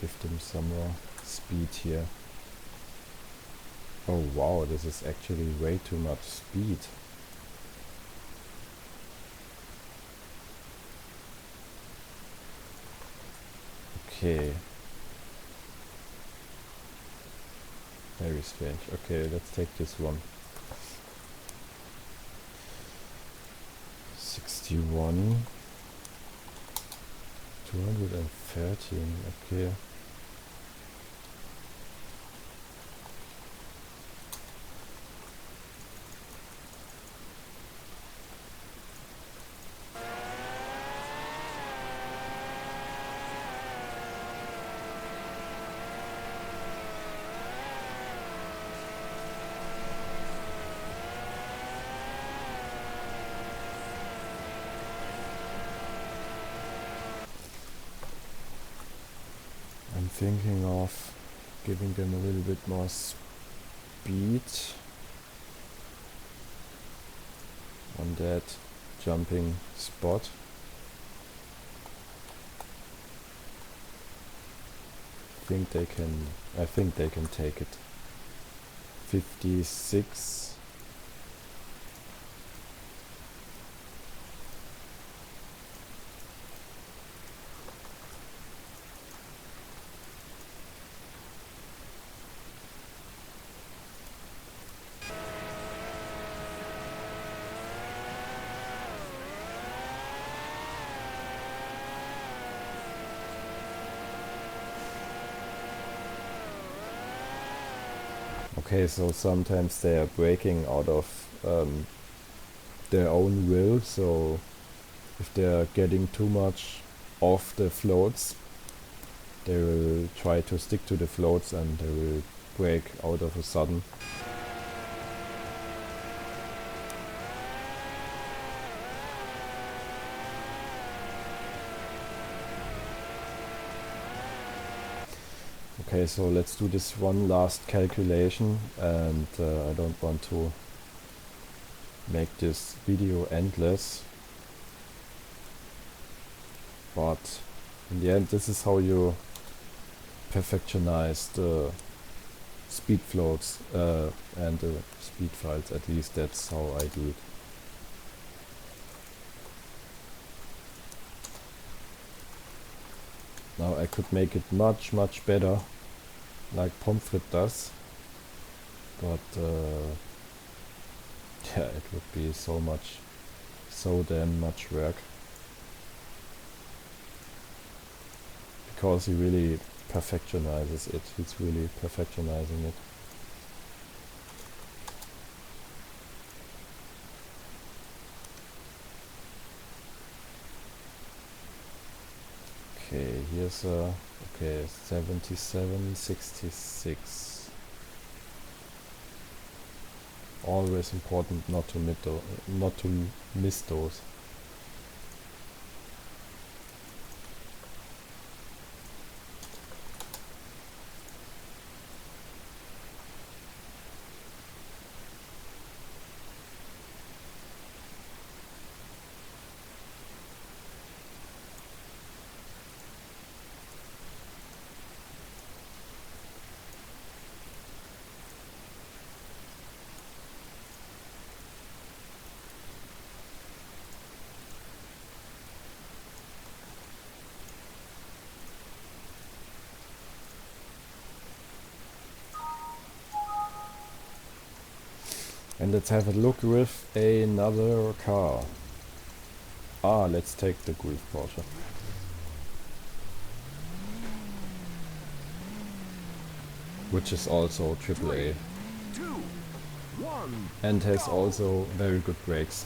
give them some more speed here. Oh wow, this is actually way too much speed. Okay. Very strange. Okay, let's take this one. 61. 213. Okay. I'm thinking of giving them a little bit more speed on that jumping spot. I think they can take it. 56. Okay, so sometimes they are breaking out of their own will, so if they are getting too much off the floats, they will try to stick to the floats and they will break out of a sudden. Okay, so let's do this one last calculation, and I don't want to make this video endless, but in the end this is how you perfectionize the speed floats and the speed files. At least that's how I do it. Now I could make it much better, like Pomfret does, but yeah, it would be so damn much work, because he really perfectionizes it. He's really perfectionizing it. Okay, here's a, okay, 77, 66. Always important not to miss those. And let's have a look with another car. Let's take the Golf Porsche. Which is also AAA. 2, 1, And has go. also very good brakes.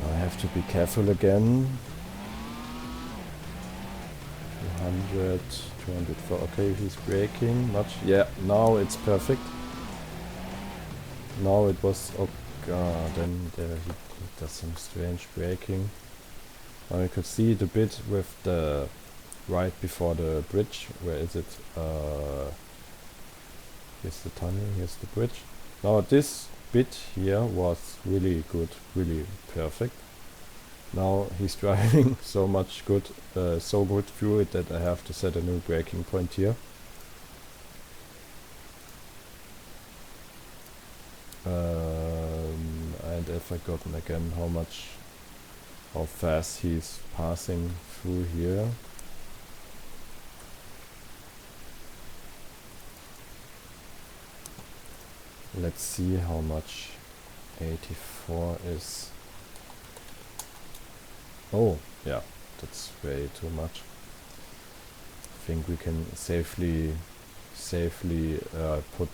I have to be careful again. 200, 204. Okay, he's braking much. Yeah, now it's perfect. Now it was. Oh god, then there he does some strange braking. Now you could see it a bit with the right before the bridge. Where is it? Here's the tunnel, here's the bridge. Now this bit here was really good, really perfect. Now he's driving so good through it that I have to set a new braking point here. And I've forgotten again how fast he's passing through here. Let's see how much 84 is. Oh, yeah, that's way too much. I think we can safely put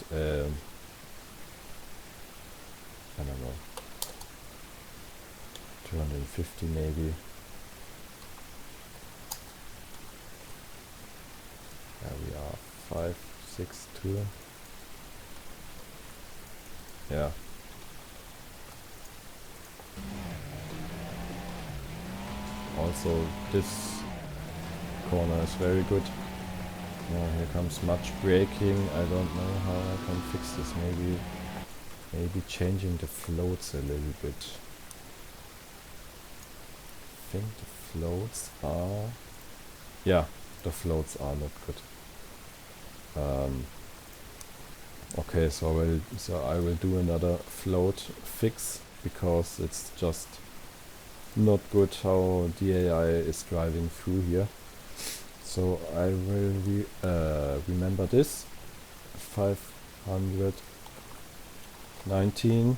I don't know, 250 maybe. There we are, 562. Yeah. Also, this corner is very good. Now here comes much braking. I don't know how I can fix this. Maybe changing the floats a little bit. I think the floats are... Yeah, the floats are not good. Okay, so I will do another float fix, because it's just not good how the AI is driving through here. So I will remember this 519,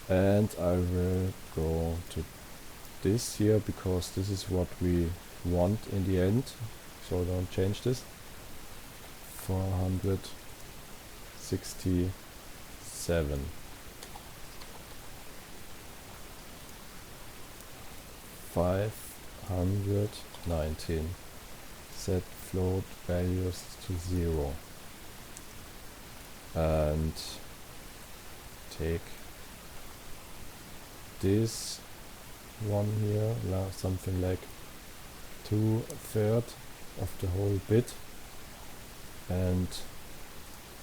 and I will go to this here, because this is what we want in the end, so don't change this. 467. 519. Set float values to 0. And take this one here, something like 2/3 of the whole bit, and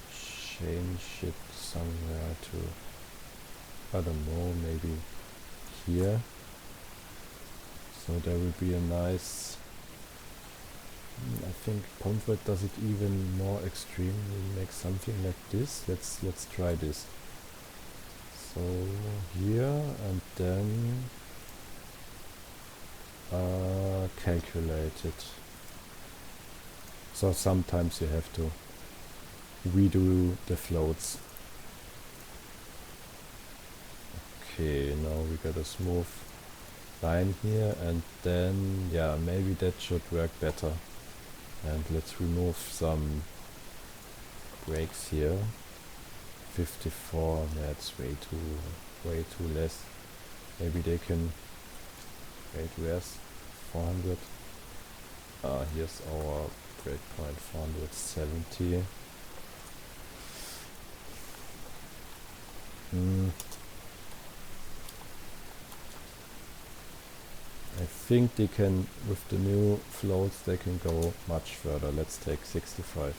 change it somewhere to I don't know, maybe here. So there will be a nice, I think Pomfret does it even more extreme. We'll make something like this. Let's try this. So here and then calculate it. So sometimes you have to redo the floats. Okay, now we got a smooth line here, and then yeah, maybe that should work better. And let's remove some breaks here. 54, that's way too less. Maybe they can wait, where's 400? Here's our breakpoint, 470. I think they can, with the new floats, they can go much further. Let's take 65.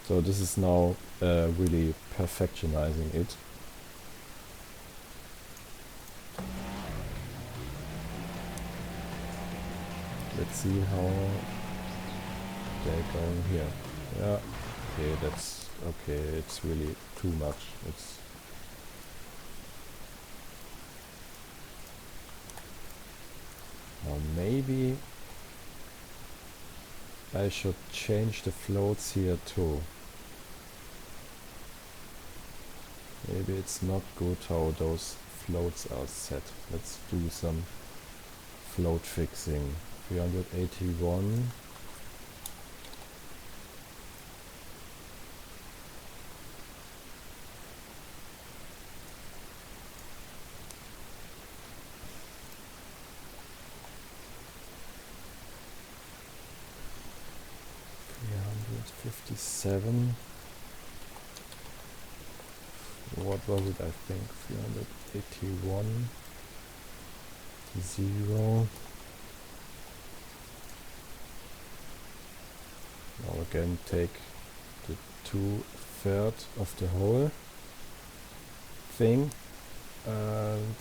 So this is now really perfectionizing it. Let's see how they're going here. Yeah, okay, that's okay. It's really too much. It's now maybe I should change the floats here too. Maybe it's not good how those floats are set. Let's do some float fixing. 381. $357. What was it? I think 381. 0. Now again take the 2/3 of the whole thing and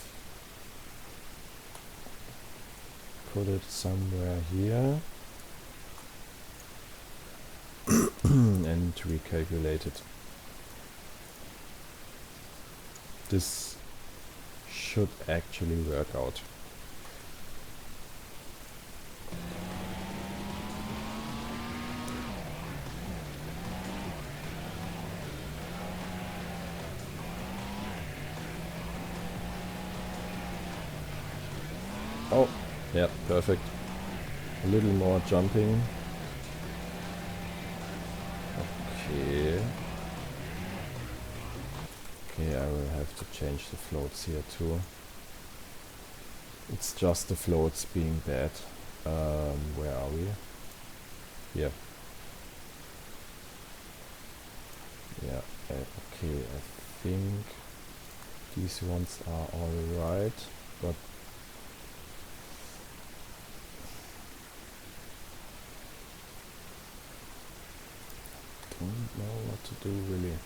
put it somewhere here and recalculate it. This should actually work out. Oh, yeah, perfect. A little more jumping. Okay. Okay, I will have to change the floats here too. It's just the floats being bad. Where are we? Here. Yeah, okay, I think these ones are alright, but don't know what to do really.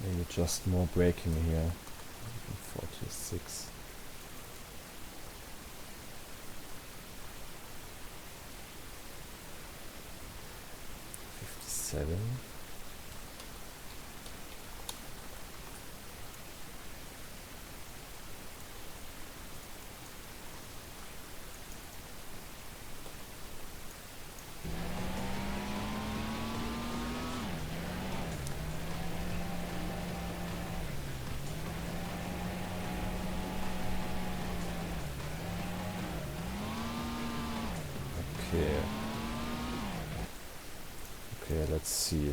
Maybe just more braking here. 46. $57. Okay. Okay, let's see.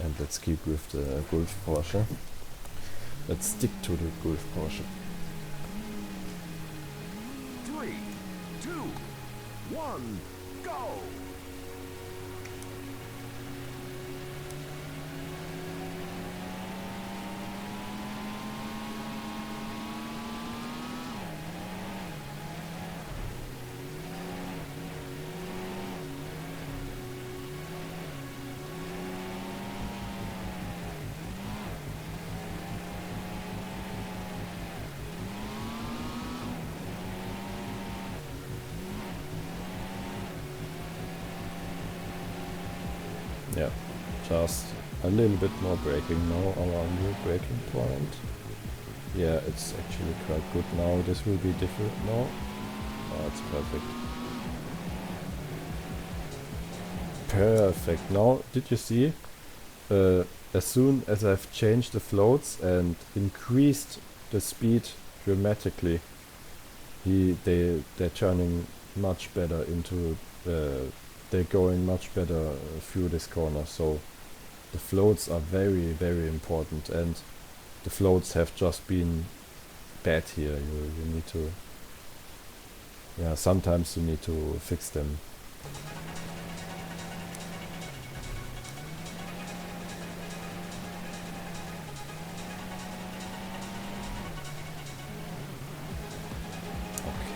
And let's keep with the Golf Porsche. Let's stick to the Golf Porsche. 3, 2, 1, go! Yeah, just a little bit more braking now, our new braking point. Yeah, it's actually quite good now. This will be different now. Oh, it's perfect. Perfect. Now, did you see? As soon as I've changed the floats and increased the speed dramatically, they're turning much better into they're going much better through this corner. So the floats are very, very important, and the floats have just been bad here. You need to, yeah, sometimes you need to fix them.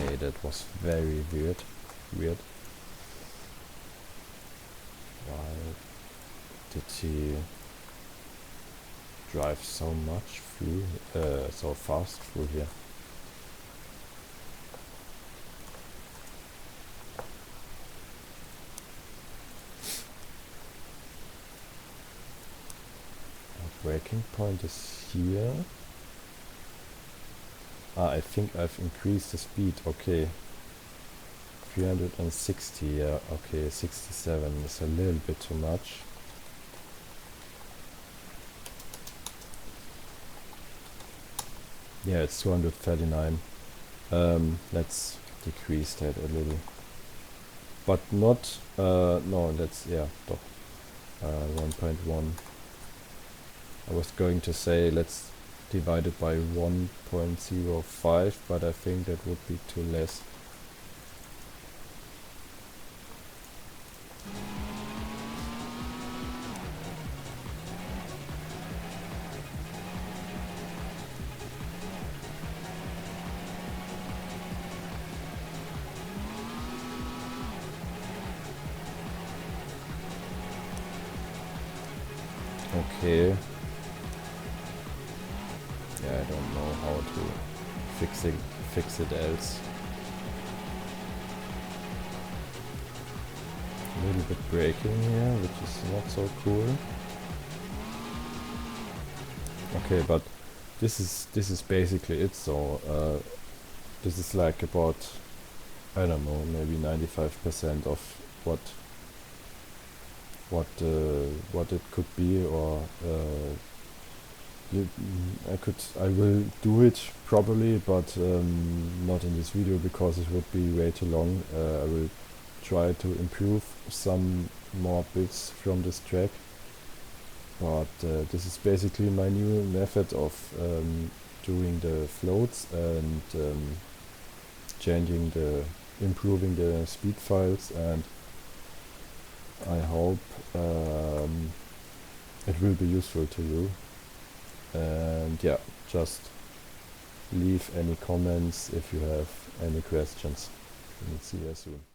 Okay, that was very weird. Why did he drive so much through, so fast through here? Our braking point is here. Ah, I think I've increased the speed. Okay. 360, yeah, okay, 67 is a little bit too much. Yeah, it's 239. Let's decrease that a little. But not, no, let's, yeah, doch. 1.1. I was going to say let's divide it by 1.05, but I think that would be too less. Okay. Yeah, I don't know how to fix it else. A little bit braking here, which is not so cool. Okay, but this is basically it. So this is like about, I don't know, maybe 95% of what it could be, or I will do it probably, but not in this video because it would be way too long. I will try to improve some more bits from this track, but this is basically my new method of doing the floats and improving the speed files, and I hope it will be useful to you. And yeah, just leave any comments if you have any questions, and see you soon.